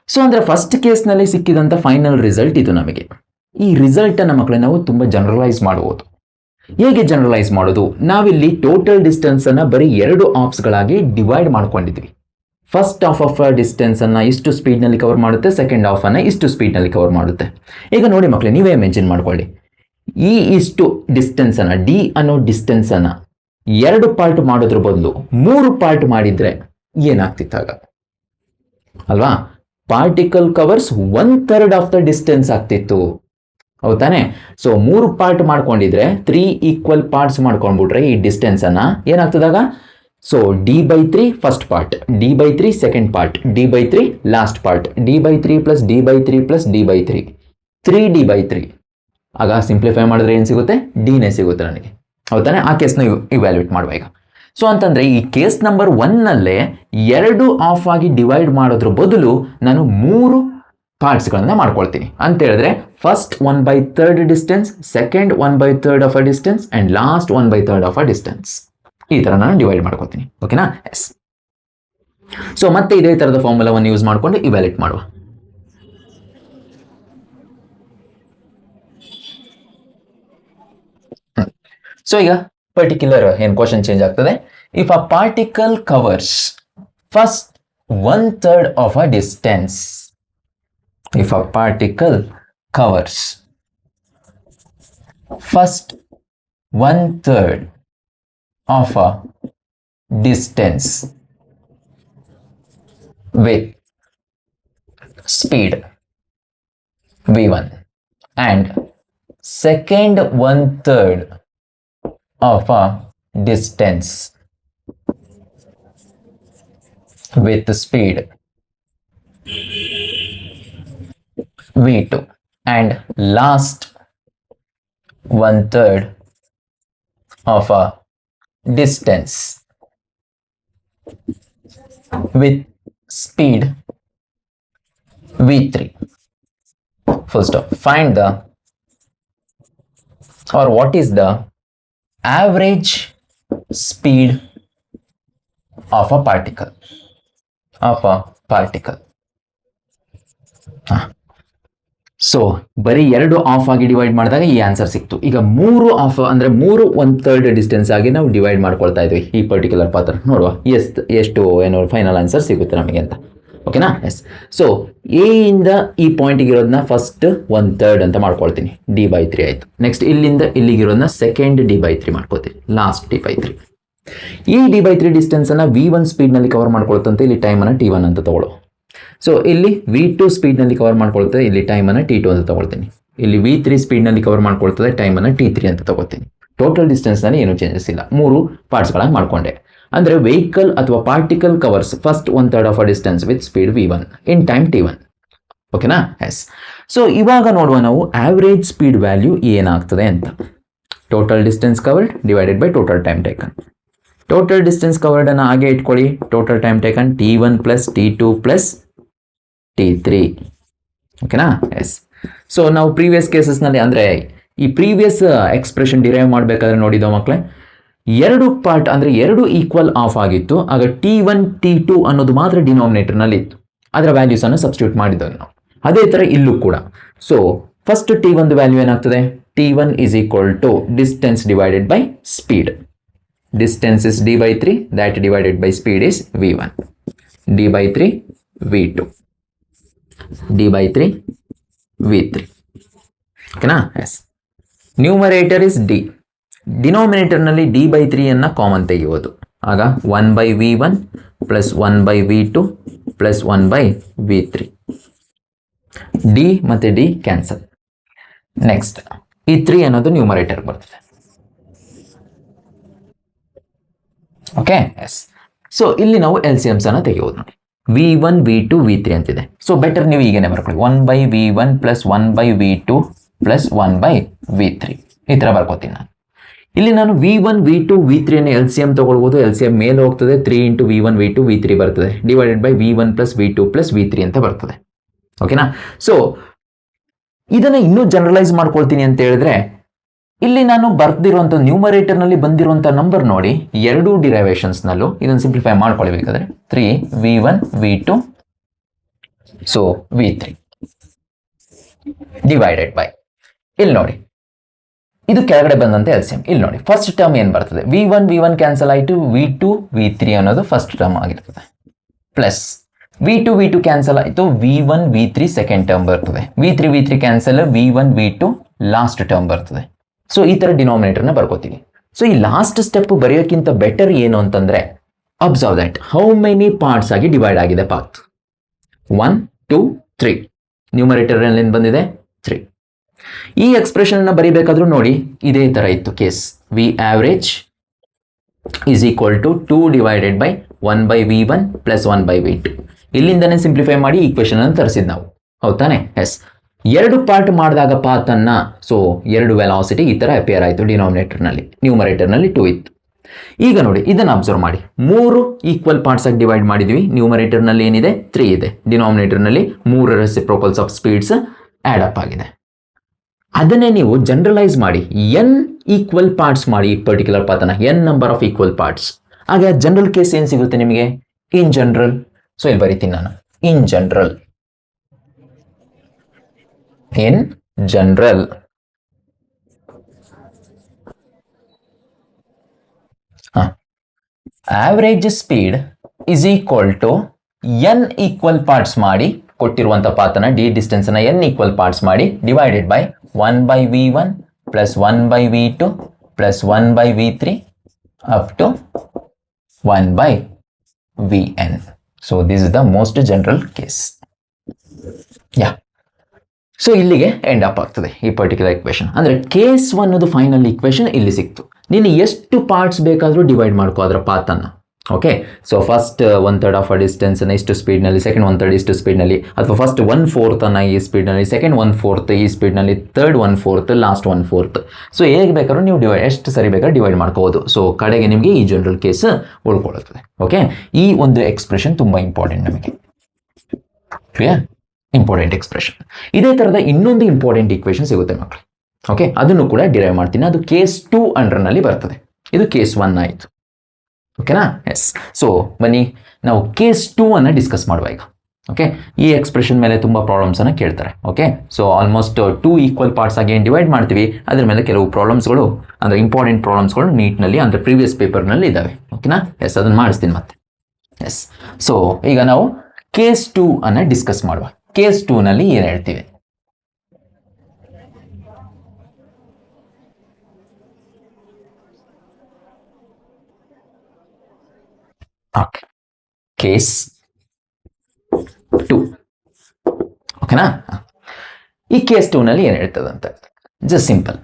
ಸೊ ಅಂದರೆ ಫಸ್ಟ್ ಕೇಸ್ನಲ್ಲಿ ಸಿಕ್ಕಿದಂಥ ಫೈನಲ್ ರಿಸಲ್ಟ್ ಇದು ನಮಗೆ. ಈ ರಿಸಲ್ಟನ್ನು ಮಕ್ಕಳೇ ನಾವು ತುಂಬ ಜನರಲೈಸ್ ಮಾಡ್ಬೋದು. ಹೇಗೆ ಜನರಲೈಸ್ ಮಾಡೋದು? ನಾವಿಲ್ಲಿ ಟೋಟಲ್ ಡಿಸ್ಟೆನ್ಸನ್ನು ಬರೀ 2 ಆಫ್ಸ್ಗಳಾಗಿ ಡಿವೈಡ್ ಮಾಡ್ಕೊಂಡಿದ್ವಿ. ಫಸ್ಟ್ ಹಾಫ್ ಆಫ್ ಡಿಸ್ಟೆನ್ಸನ್ನು ಇಷ್ಟು ಸ್ಪೀಡ್ನಲ್ಲಿ ಕವರ್ ಮಾಡುತ್ತೆ, ಸೆಕೆಂಡ್ ಹಾಫನ್ನು ಇಷ್ಟು ಸ್ಪೀಡ್ನಲ್ಲಿ ಕವರ್ ಮಾಡುತ್ತೆ. ಈಗ ನೋಡಿ ಮಕ್ಕಳೇ, ನೀವೇ ಮೆನ್ಷನ್ ಮಾಡ್ಕೊಳ್ಳಿ. ಈ ಇಷ್ಟು ಡಿಸ್ಟೆನ್ಸನ್ನು, ಡಿ ಅನ್ನೋ ಡಿಸ್ಟೆನ್ಸನ್ನು 2 ಪಾರ್ಟ್ ಮಾಡೋದ್ರ ಬದಲು 3 ಪಾರ್ಟ್ ಮಾಡಿದರೆ ಏನಾಗ್ತಿತ್ತಾಗ ಅಲ್ವಾ? Particle covers 1/3 of the distance ಆಗ್ತಿತ್ತು, ಹೌದಾನೆ? ಸೊ 3 ಪಾರ್ಟ್ ಮಾಡ್ಕೊಂಡಿದ್ರೆ 3 ಈಕ್ವಲ್ ಪಾರ್ಟ್ಸ್ ಮಾಡ್ಕೊಂಡ್ಬಿಟ್ರೆ ಈ ಡಿಸ್ಟೆನ್ಸನ್ನು ಏನಾಗ್ತದಾಗ, so D by 3 first part, D by 3 second part, D by 3 last part, D by 3 plus D by 3 plus D by 3, 3d by 3. ಆಗ simplify ಮಾಡಿದ್ರೆ ಏನು ಸಿಗುತ್ತೆ? ಡಿನೇ ಸಿಗುತ್ತೆ ನನಗೆ, ಹೌದಾನೆ? ಆ ಕೇಸ್ನ ಇವ್ಯಾಲ್ಯೂಟ್ ಮಾಡುವ ಈಗ. ಸೊ ಅಂತಂದರೆ ಈ ಕೇಸ್ ನಂಬರ್ 1ನಲ್ಲೇ 2 ಆಫ್ ಆಗಿ ಡಿವೈಡ್ ಮಾಡೋದ್ರ ಬದಲು ನಾನು 3 ಪಾರ್ಟ್ಸ್ಗಳನ್ನು ಮಾಡ್ಕೊಳ್ತೀನಿ ಅಂತ ಹೇಳಿದ್ರೆ first 1/3 distance, second 1/3 of a distance and last 1/3 of a distance. ಈ ಥರ ನಾನು ಡಿವೈಡ್ ಮಾಡ್ಕೊತೀನಿ. ಓಕೆನಾ? ಎಸ್. ಸೊ ಮತ್ತೆ ಇದೇ ಥರದ ಫಾರ್ಮುಲಾವನ್ನು ಯೂಸ್ ಮಾಡಿಕೊಂಡು ಇವ್ಯಾಲ್ಯೂಟ್ ಮಾಡುವ. ಸೊ ಈಗ ಪರ್ಟಿಕ್ಯುಲರ್ ಏನು ಕ್ವಶನ್ ಚೇಂಜ್ ಆಗ್ತದೆ. If a particle covers first 1/3 of a distance, if a particle covers first 1/3 of a distance with speed v1 and second 1/3 of a distance with speed v2 and last 1/3 of a distance with speed v3. Full stop. Find the, or what is the average speed of a particle, so ಬರೀ 2 of ಆಗಿ divide ಮಾಡಿದಾಗ ಈ answer ಸಿಕ್ತು. ಈಗ 3 of ಅಂದರೆ 3 1/3 distance ಆಗಿ ನಾವು divide ಮಾಡ್ಕೊಳ್ತಾ ಇದ್ವಿ ಈ ಪರ್ಟಿಕ್ಯುಲರ್ ಪಾತ್ರ. ನೋಡುವ ಎಷ್ಟು ಏನು ಫೈನಲ್ ಆನ್ಸರ್ ಸಿಗುತ್ತೆ ನಮಗೆ ಅಂತ. ಓಕೆನಾ? ಎಸ್. ಸೊ ಎ ಇಂದ ಈ ಪಾಯಿಂಟಿಗೆ ಇರೋದನ್ನ ಫಸ್ಟ್ 1/3 ಅಂತ ಮಾಡ್ಕೊಳ್ತೀನಿ, ಡಿ ಬೈ 3 ಆಯಿತು. ನೆಕ್ಸ್ಟ್ ಇಲ್ಲಿಂದ ಇಲ್ಲಿಗಿರೋದನ್ನ ಸೆಕೆಂಡ್ ಡಿ ಬೈ 3 ಮಾಡ್ಕೊಳ್ತೀನಿ, ಲಾಸ್ಟ್ ಡಿ ಬೈ 3. ಈ ಡಿ ಬೈ 3 ಡಿಸ್ಟೆನ್ಸನ್ನು v1 ಸ್ಪೀಡ್ನಲ್ಲಿ ಕವರ್ ಮಾಡ್ಕೊಳ್ತಂತೆ, ಇಲ್ಲಿ ಟೈಮನ್ನು t1 ಅಂತ ತಗೊಳ್ಳೋ. ಸೊ ಇಲ್ಲಿ v2 ಸ್ಪೀಡ್ನಲ್ಲಿ ಕವರ್ ಮಾಡ್ಕೊಳ್ತದೆ, ಇಲ್ಲಿ ಟೈಮನ್ನು t2 ಅಂತ ತಗೊಳ್ತೀನಿ. ಇಲ್ಲಿ v3 ಸ್ಪೀಡ್ನಲ್ಲಿ ಕವರ್ ಮಾಡ್ಕೊಳ್ತದೆ, ಟೈಮನ್ನು t3 ಅಂತ ತಗೋತೀನಿ. ಟೋಟಲ್ ಡಿಸ್ಟೆನ್ಸ್ನಲ್ಲಿ ಏನು ಚೇಂಜಸ್ ಇಲ್ಲ, 3 ಪಾರ್ಟ್ಸ್ಗಳಾಗಿ ಮಾಡ್ಕೊಂಡೆ. ಅಂದರೆ ವೆಹಿಕಲ್ ಅಥವಾ particle covers first 1/3 of a distance with speed v1 in time t1. ಓಕೆನಾ? ಎಸ್. ಸೊ ಇವಾಗ ನೋಡುವ ನಾವು ಆವ್ರೇಜ್ ಸ್ಪೀಡ್ ವ್ಯಾಲ್ಯೂ ಏನಾಗ್ತದೆ ಅಂತ. Total distance covered divided by total time taken. Total distance ಕವರ್ಡನ್ನು ಹಾಗೆ ಇಟ್ಕೊಳ್ಳಿ, total time taken t1 plus t2 plus t3 ಓಕೆನಾ? ಎಸ್. ಸೊ ನಾವು ಪ್ರೀವಿಯಸ್ ಕೇಸಸ್ನಲ್ಲಿ ಅಂದರೆ ಈ ಪ್ರೀವಿಯಸ್ ಎಕ್ಸ್ಪ್ರೆಷನ್ ಡಿರೈವ್ ಮಾಡಬೇಕಾದ್ರೆ ನೋಡಿದೋ ಮಕ್ಕಳೇ, ಎರಡು ಪಾರ್ಟ್ ಅಂದರೆ ಎರಡು ಈಕ್ವಲ್ ಆಫ್ ಆಗಿತ್ತು. ಆಗ T1 T2 ಅನ್ನೋದು ಮಾತ್ರ ಡಿನಾಮಿನೇಟರ್ನಲ್ಲಿ ಇತ್ತು. ಅದರ ವ್ಯಾಲ್ಯೂಸನ್ನು ಸಬ್ಸ್ಟಿಟ್ಯೂಟ್ ಮಾಡಿದ್ದವು ನಾವು. ಅದೇ ಥರ ಇಲ್ಲೂ ಕೂಡ. ಸೊ ಫಸ್ಟ್ T1 ವ್ಯಾಲ್ಯೂ ಏನಾಗ್ತದೆ? T1 is equal to distance divided by speed. Distance is d/3, that divided by speed is v1. d/3 v2, d/3 v3. ಓಕೆನಾ? ಎಸ್. Numerator is D. ಡಿನಾಮಿನೇಟರ್ನಲ್ಲಿ d/3 ಅನ್ನು ಕಾಮನ್ ತೆಗೆಯುವುದು. ಆಗ 1/v1 plus 1/v2 plus 1/v3. D ಮತ್ತು D cancel. Next ಈ 3 ಅನ್ನೋದು numerator ಬರ್ತದೆ. Okay? Yes. So ಇಲ್ಲಿ ನಾವು LCMs ಅನ್ನು ತೆಗೆಯೋದು ನೋಡಿ. v1 v2 v3 ಅಂತಿದೆ. ಸೊ ಬೆಟರ್ ನೀವು ಈಗೇನೆ ಬರ್ಕೊಳ್ಳಿ, 1/v1 plus 1/v2 plus 1/v3 ಈ ಥರ ಬರ್ಕೋತೀನಿ ನಾನು. ಇಲ್ಲಿ ನಾನು v1 v2 v3 ಅನ್ನು LCM ತಗೊಳ್ಬೋದು. LCM ಮೇಲೆ ಹೋಗ್ತದೆ, 3 ಇಂಟು v1 v2 v3 ಬರ್ತದೆ, divided by v1 plus v2 plus v3 ಅಂತ ಬರ್ತದೆ. ಓಕೆನಾ? ಸೊ ಇದನ್ನು ಇನ್ನೂ ಜನರಲೈಸ್ ಮಾಡ್ಕೊಳ್ತೀನಿ ಅಂತ ಹೇಳಿದ್ರೆ, ಇಲ್ಲಿ ನಾನು ಬರ್ದಿರುವಂಥ ನ್ಯೂಮರೇಟರ್ನಲ್ಲಿ ಬಂದಿರುವಂಥ ನಂಬರ್ ನೋಡಿ, ಎರಡೂ ಡಿರೈವೇಷನ್ಸ್ನಲ್ಲೂ ಇದನ್ನು ಸಿಂಪ್ಲಿಫೈ ಮಾಡ್ಕೊಳ್ಬೇಕಾದ್ರೆ 3v1 v2 so v3 divided by, ಇಲ್ಲಿ ನೋಡಿ ಇದು ಕೆಳಗಡೆ ಬಂದಂತೆ LCM. ಇಲ್ಲಿ ನೋಡಿ ಫಸ್ಟ್ ಟರ್ಮ್ ಏನು ಬರ್ತದೆ? v1 ಕ್ಯಾನ್ಸಲ್ ಆಯಿತು, v2 v3 ಅನ್ನೋದು ಫಸ್ಟ್ ಟರ್ಮ್ ಆಗಿರ್ತದೆ, ಪ್ಲಸ್ v2 ಕ್ಯಾನ್ಸಲ್ ಆಯಿತು, v1 v3 ಸೆಕೆಂಡ್ ಟರ್ಮ್ ಬರ್ತದೆ, v3 cancel, v1 v2 last term ಬರ್ತದೆ. ಸೊ ಈ ಥರ ಡಿನಾಮಿನೇಟರ್ನ ಬರ್ಕೋತೀವಿ. ಸೊ ಈ ಲಾಸ್ಟ್ ಸ್ಟೆಪ್ ಬರೆಯೋಕ್ಕಿಂತ ಬೆಟರ್ ಏನು ಅಂತಂದರೆ, observe that how many parts ಆಗಿ ಡಿವೈಡ್ ಆಗಿದೆ ಪಾತ್. 1 2 3 ನ್ಯೂಮರೇಟರ್ ಏನು ಬಂದಿದೆ? 3. ಈ ಎಕ್ಸ್ಪ್ರೆಷನ್ನ ಬರೀಬೇಕಾದ್ರೂ ನೋಡಿ ಇದೇ ಥರ ಇತ್ತು case. V average is equal to 2 divided by 1/v1 plus 1/v2. ಇಲ್ಲಿಂದನೇ ಸಿಂಪ್ಲಿಫೈ ಮಾಡಿ ಈಕ್ವೇಷನ್ ಅನ್ನು ತರಿಸಿದ್ ನಾವು, ಹೌದಾನೆ? ಎಸ್. ಎರಡು ಪಾರ್ಟ್ ಮಾಡಿದಾಗ ಪಾತನ್ನು, ಸೊ ಎರಡು ವೆಲಾಸಿಟಿ ಈ ಥರ ಅಪಿಯರ್ ಆಯಿತು ಡಿನಾಮಿನೇಟರ್ನಲ್ಲಿ. ನ್ಯೂಮರೇಟರ್ನಲ್ಲಿ 2 ಇತ್ತು. ಈಗ ನೋಡಿ ಇದನ್ನು ಅಬ್ಸರ್ವ್ ಮಾಡಿ, 3 ಈಕ್ವಲ್ ಪಾರ್ಟ್ಸ್ ಆಗಿ ಡಿವೈಡ್ ಮಾಡಿದ್ವಿ. ನ್ಯೂಮರೇಟರ್ನಲ್ಲಿ ಏನಿದೆ? 3 ಇದೆ. ಡಿನಾಮಿನೇಟರ್ನಲ್ಲಿ 3 reciprocals of speeds add up ಆಗಿದೆ. ಅದನ್ನೇ ನೀವು ಜನರಲೈಸ್ ಮಾಡಿ n ಈಕ್ವಲ್ ಪಾರ್ಟ್ಸ್ ಮಾಡಿ ಈ ಪರ್ಟಿಕ್ಯುಲರ್ ಪಾತನ, n number of equal parts. ಹಾಗೆ ಜನರಲ್ ಕೇಸ್ ಏನು ಸಿಗುತ್ತೆ ನಿಮಗೆ? In general. ಸೊ ಇಲ್ಲಿ ಬರೀತೀನಿ ನಾನು, in general. In general average speed is equal to n equal parts ಮಾಡಿ ಕೊಟ್ಟಿರುವಂಥ ಪಾತನ ಡಿ ಡಿಸ್ಟೆನ್ಸ್ ಅನ್ನ n ಈಕ್ವಲ್ ಪಾರ್ಟ್ಸ್ ಮಾಡಿ divided by 1/v1 plus 1/v2 plus 1/v3 up to 1/vn. So this is the most general case. Yeah. So ಇಲ್ಲಿಗೆ end up ಆಗ್ತದೆ ಈ particular equation. ಅಂದರೆ case 1 ಅನ್ನೋದು ಫೈನಲ್ ಇಕ್ವೇಷನ್ ಇಲ್ಲಿ ಸಿಕ್ತು. ನೀನು ಎಷ್ಟು ಪಾರ್ಟ್ಸ್ ಬೇಕಾದರೂ ಡಿವೈಡ್ ಮಾಡ್ಕೋ ಅದರ ಪಾತನ್ನು. Okay? So first 1/3 of a ಡಿಸ್ಟೆನ್ಸನ್ನು ಇಷ್ಟು ಸ್ಪೀಡ್ನಲ್ಲಿ, ಸೆಕೆಂಡ್ 1/3 ಇಷ್ಟು ಸ್ಪೀಡ್ನಲ್ಲಿ, ಅಥವಾ ಫಸ್ಟ್ 1/4 ಅನ್ನು ಈ ಸ್ಪೀಡ್ನಲ್ಲಿ, ಸೆಕೆಂಡ್ 1/4 ಈ ಸ್ಪೀಡ್ನಲ್ಲಿ, ಥರ್ಡ್ 1/4, ಲಾಸ್ಟ್ 1/4. ಸೊ ಹೇಗೆ ಬೇಕಾದ್ರೂ ನೀವು ಎಷ್ಟು ಸರಿ ಬೇಕಾದ್ರೂ ಡಿವೈಡ್ ಮಾಡ್ಕೋಬೋದು. ಸೊ ಕಡೆಗೆ ನಿಮಗೆ ಈ ಜನರಲ್ ಕೇಸ್ ಉಳ್ಕೊಳ್ಳುತ್ತದೆ. ಓಕೆ? ಈ ಒಂದು ಎಕ್ಸ್ಪ್ರೆಷನ್ ತುಂಬ ಇಂಪಾರ್ಟೆಂಟ್ ನಮಗೆ. ಕ್ಲಿಯರ್? Important expression. ಇದೇ ಥರದ ಇನ್ನೊಂದು ಇಂಪಾರ್ಟೆಂಟ್ ಇಕ್ವೇಷನ್ ಸಿಗುತ್ತೆ ಮಕ್ಕಳು. ಓಕೆ? ಅದನ್ನು ಕೂಡ ಡಿರೈವ್ ಮಾಡ್ತೀನಿ. ಅದು ಕೇಸ್ 2 ಅಂಡರ್ನಲ್ಲಿ ಬರ್ತದೆ. ಇದು ಕೇಸ್ 1 ಆಯಿತು. ಓಕೆನಾ? ಎಸ್. ಸೊ ಬನ್ನಿ ನಾವು ಕೇಸ್ 2 ಅನ್ನು ಡಿಸ್ಕಸ್ ಮಾಡುವ ಈಗ. ಓಕೆ? ಈ ಎಕ್ಸ್ಪ್ರೆಷನ್ ಮೇಲೆ ತುಂಬ ಪ್ರಾಬ್ಲಮ್ಸನ್ನು ಕೇಳ್ತಾರೆ. Okay? So almost 2 equal parts ಆಗಿ ಏನು ಡಿವೈಡ್ ಮಾಡ್ತೀವಿ ಅದ್ರ ಮೇಲೆ ಕೆಲವು ಪ್ರಾಬ್ಲಮ್ಸ್ಗಳು, ಅಂದರೆ ಇಂಪಾರ್ಟೆಂಟ್ ಪ್ರಾಬ್ಲಮ್ಸ್ಗಳು ನೀಟ್ನಲ್ಲಿ ಅಂದರೆ ಪ್ರೀವಿಯಸ್ ಪೇಪರ್ನಲ್ಲಿ ಇದ್ದಾವೆ. ಓಕೆನಾ? ಎಸ್. ಅದನ್ನು ಮಾಡಿಸ್ತೀನಿ ಮತ್ತೆ. ಎಸ್. ಸೊ ಈಗ ನಾವು ಕೇಸ್ 2 ಅನ್ನು ಡಿಸ್ಕಸ್ ಮಾಡುವ. ಕೇಸ್ 2 ನಲ್ಲಿ ಏನು ಹೇಳ್ತೀವಿ? ಓಕೆ. ಕೇಸ್ 2. ಓಕೆನಾ? ಈ ಕೇಸ್ 2 ನಲ್ಲಿ ಏನು ಹೇಳ್ತದಂತ ಜಸ್ಟ್ ಸಿಂಪಲ್.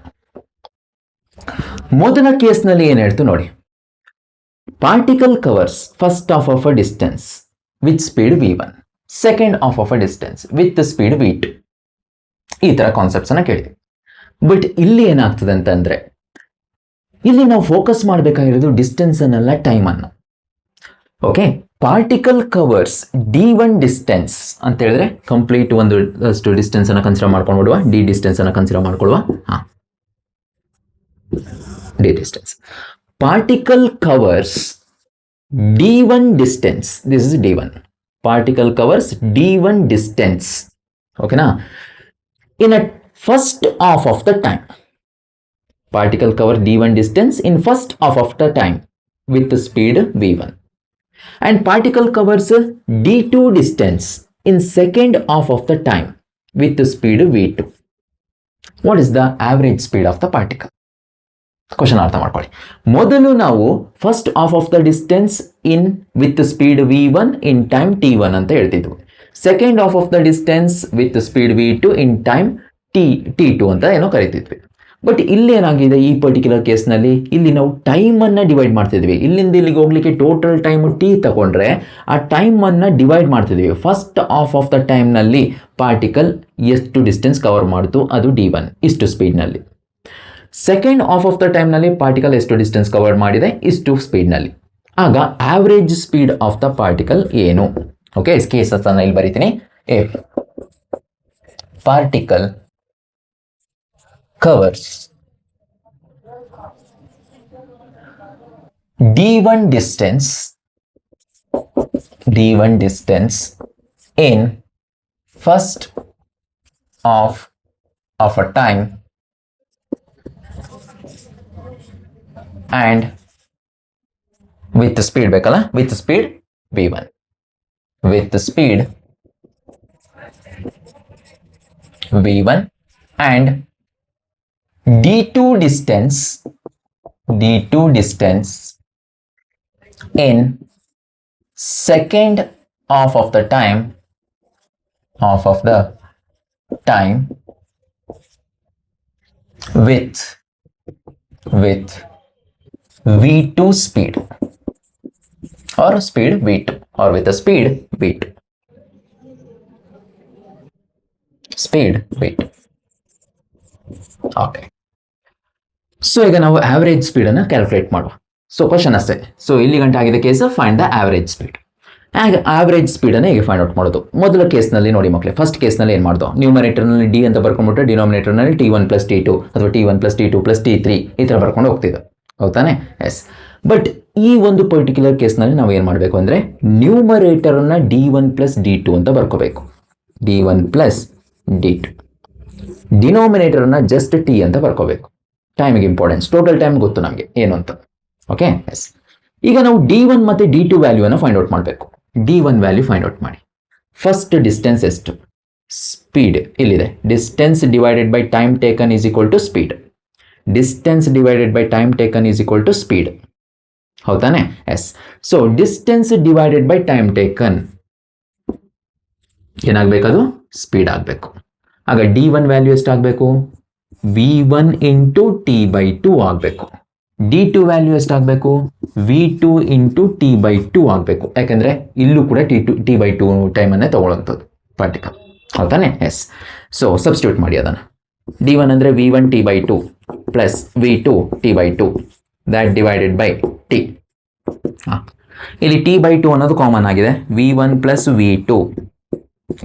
ಮೊದಲ ಕೇಸ್ನಲ್ಲಿ ಏನು ಹೇಳ್ತು ನೋಡಿ, particle covers first half of a distance with speed v1, second half of a distance with speed v2. ಈ ಥರ ಕಾನ್ಸೆಪ್ಟ್ಸನ್ನು ಕೇಳಿದ್ವಿ. ಬಟ್ ಇಲ್ಲಿ ಏನಾಗ್ತದೆ ಅಂತಂದರೆ, ಇಲ್ಲಿ ನಾವು ಫೋಕಸ್ ಮಾಡಬೇಕಾಗಿರೋದು ಡಿಸ್ಟೆನ್ಸನ್ನೆಲ್ಲ ಟೈಮನ್ನು. Okay, particle covers d1 distance ಅಂತ ಹೇಳಿದ್ರೆ ಕಂಪ್ಲೀಟ್ ಒಂದು ಡಿಸ್ಟೆನ್ಸ್ ಅನ್ನು ಕನ್ಸಿಡರ್ ಮಾಡ್ಕೊಂಡು ಬಿಡುವ, ಡಿ ಡಿಸ್ಟೆನ್ಸ್ ಅನ್ನು ಕನ್ಸಿಡರ್ ಮಾಡ್ಕೊಳ್ಳುವ. D distance, particle covers d1 distance, this is d1, particle covers d1 distance, ಓಕೆನಾ, in a first half of the time. Particle cover d1 distance in first half of the time with speed v1, and particle covers d2 distance in second half of the time with the speed v2. What is the average speed of the particle? Question ಅರ್ಥ ಮಾಡ್ಕೊಳ್ಳಿ. ಮೊದಲು ನಾವು first half of the distance in with speed v1 in time t1 ಅಂತ ಹೇಳ್ತಿದ್ವಿ. Second half of the distance with speed v2 in time t2 ಅಂತ ಏನೋ ಕರಿತಿದ್ವಿ. But ಇಲ್ಲಿ ಏನಾಗಿದೆ, ಈ ಪರ್ಟಿಕ್ಯುಲರ್ ಕೇಸ್ನಲ್ಲಿ ಇಲ್ಲಿ ನಾವು ಟೈಮನ್ನು ಡಿವೈಡ್ ಮಾಡ್ತಿದ್ವಿ. ಇಲ್ಲಿಂದ ಇಲ್ಲಿಗೆ ಹೋಗ್ಲಿಕ್ಕೆ ಟೋಟಲ್ ಟೈಮ್ ಟಿ ತಗೊಂಡ್ರೆ ಆ ಟೈಮನ್ನು ಡಿವೈಡ್ ಮಾಡ್ತಿದ್ವಿ. ಫಸ್ಟ್ ಹಾಫ್ ಆಫ್ ದ ಟೈಮ್ನಲ್ಲಿ ಪಾರ್ಟಿಕಲ್ ಎಷ್ಟು ಡಿಸ್ಟೆನ್ಸ್ ಕವರ್ ಮಾಡ್ತು, ಅದು d1 ಇಷ್ಟು ಸ್ಪೀಡ್ನಲ್ಲಿ. ಸೆಕೆಂಡ್ ಹಾಫ್ ಆಫ್ ದ ಟೈಮ್ನಲ್ಲಿ ಪಾರ್ಟಿಕಲ್ ಎಷ್ಟು ಡಿಸ್ಟೆನ್ಸ್ ಕವರ್ ಮಾಡಿದೆ, ಇಷ್ಟು ಸ್ಪೀಡ್ನಲ್ಲಿ. ಆಗ average speed of the particle ಏನು? ಓಕೆ, ಕೇಸಸ್ ಅನ್ನು ಇಲ್ಲಿ ಬರೀತೀನಿ. Particle covers d1 distance in first half of a time and with the speed ಬೇಕಲ್ಲ, with the speed v1, with the speed v1 and d2 distance in second half of the time with v2 speed or speed v2 or with the speed v2, speed v2. ಓಕೆ, so ಈಗ ನಾವು average ಸ್ಪೀಡನ್ನು calculate ಮಾಡುವ. So question ಅಷ್ಟೇ. So ಇಲ್ಲಿ ಗಂಟೆ ಆಗಿದೆ case, find the average speed. Average ಸ್ಪೀಡನ್ನು ಹೇಗೆ ಫೈಂಡ್ ಔಟ್ ಮಾಡೋದು? ಮೊದಲ ಕೇಸ್ನಲ್ಲಿ ನೋಡಿ ಮಕ್ಕಳೇ, ಫಸ್ಟ್ ಕೇಸ್ನಲ್ಲಿ ಏನು ಮಾಡ್ದೋ, ನ್ಯೂಮರೇಟರ್ನಲ್ಲಿ ಡಿ ಅಂತ ಬರ್ಕೊಂಡ್ಬಿಟ್ರೆ ಡಿನಾಮಿನೇಟರ್ನಲ್ಲಿ t1 + t2 ಅಥವಾ t1 + t2 + t3 ಈ ಥರ ಬರ್ಕೊಂಡು ಹೋಗ್ತಿದ್ದೆ, ಹೌದಾನೆ? ಎಸ್. ಬಟ್ ಈ ಒಂದು ಪರ್ಟಿಕ್ಯುಲರ್ ಕೇಸ್ನಲ್ಲಿ ನಾವು ಏನು ಮಾಡಬೇಕು ಅಂದರೆ ನ್ಯೂಮರೇಟರನ್ನು d1 + d2 ಅಂತ ಬರ್ಕೋಬೇಕು, d1 + d2. ಡಿನಾಮಿನೇಟರ್ನ ಜಸ್ಟ್ ಟಿ ಅಂತ ಬರ್ಕೋಬೇಕು. ಟೈಮಿಗೆ ಇಂಪಾರ್ಟೆನ್ಸ್, ಟೋಟಲ್ ಟೈಮ್ ಗೊತ್ತು ನಮಗೆ ಏನು ಅಂತ. Okay, yes. ಈಗ ನಾವು d1 ಮತ್ತು d2 ವ್ಯಾಲ್ಯೂವನ್ನು ಫೈಂಡ್ ಔಟ್ ಮಾಡಬೇಕು. d1 ವ್ಯಾಲ್ಯೂ ಫೈಂಡ್ ಔಟ್ ಮಾಡಿ. ಫಸ್ಟ್ ಡಿಸ್ಟೆನ್ಸ್ ಎಷ್ಟು? ಸ್ಪೀಡ್ ಇಲ್ಲಿದೆ. Distance divided by time taken is equal to speed. Distance divided by time taken is equal to speed, ಹೌದಾನೆ? Yes. So distance divided by time taken ಏನಾಗಬೇಕದು? Speed ಆಗಬೇಕು. ಆಗ d1 value ಎಷ್ಟಾಗಬೇಕು? v1 into t/2 ಆಗಬೇಕು. d2 value ಎಷ್ಟಾಗಬೇಕು? v2 into t/2 ಆಗಬೇಕು. ಯಾಕೆಂದರೆ ಇಲ್ಲೂ ಕೂಡ t/2 ಟೈಮನ್ನೇ ತಗೊಳ್ಳೋಂಥದ್ದು ಪಾರ್ಟಿಕಲ್, ಹೌದಾನೆ? ಎಸ್. ಸೊ ಸಬ್ಸ್ಟಿಟ್ಯೂಟ್ ಮಾಡಿ ಅದನ್ನು. d1 ಅಂದರೆ v1 t/2 plus v2 t/2 that divided by t. ಇಲ್ಲಿ t/2 ಅನ್ನೋದು ಕಾಮನ್ ಆಗಿದೆ. v1 plus v2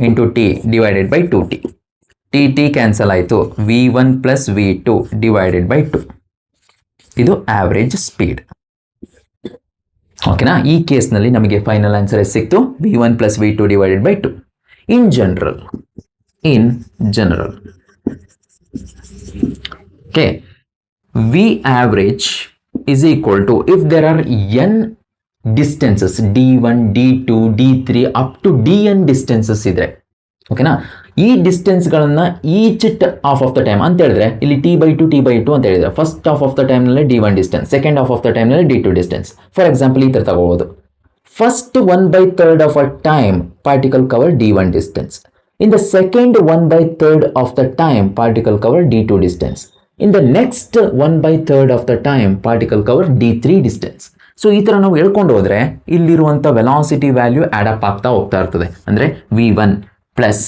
into t divided by 2t. T cancel ಆಯಿತು. v1 plus v2 divided by 2. ಇದು average speed, ಓಕೆನಾ? ಈ ಕೇಸ್ನಲ್ಲಿ ನಮಗೆ ಫೈನಲ್ ಆನ್ಸರ್ ಎಷ್ಟು ಸಿಕ್ತು? v1 plus v2 divided by 2. In general okay, v average is equal to, if there are n distances d1, d2, d3 up to dn distances ಇದ್ರೆ, ಓಕೆನಾ? ಈ ಡಿಸ್ಟೆನ್ಸ್ಗಳನ್ನು each half of the time ಅಂತ ಹೇಳಿದ್ರೆ ಇಲ್ಲಿ t/2 ಅಂತ ಹೇಳಿದ್ರೆ first half of the ಟೈಮ್ನಲ್ಲಿ d1 distance, second half of the ಟೈಮ್ನಲ್ಲಿ d2 ಡಿಸ್ಟೆನ್ಸ್. ಫಾರ್ ಎಕ್ಸಾಂಪಲ್ ಈ ಥರ ತಗೋಬಹುದು. First 1/3 of a time particle cover d1 distance. In the second 1/3 of the time particle cover d2 distance. In the next 1/3 of the time particle cover d3 distance. So ಈ ಥರ ನಾವು ಹೇಳ್ಕೊಂಡು ಹೋದರೆ ಇಲ್ಲಿರುವಂಥ velocity value add up ಆಗ್ತಾ ಹೋಗ್ತಾ ಇರ್ತದೆ. ಅಂದರೆ v1 plus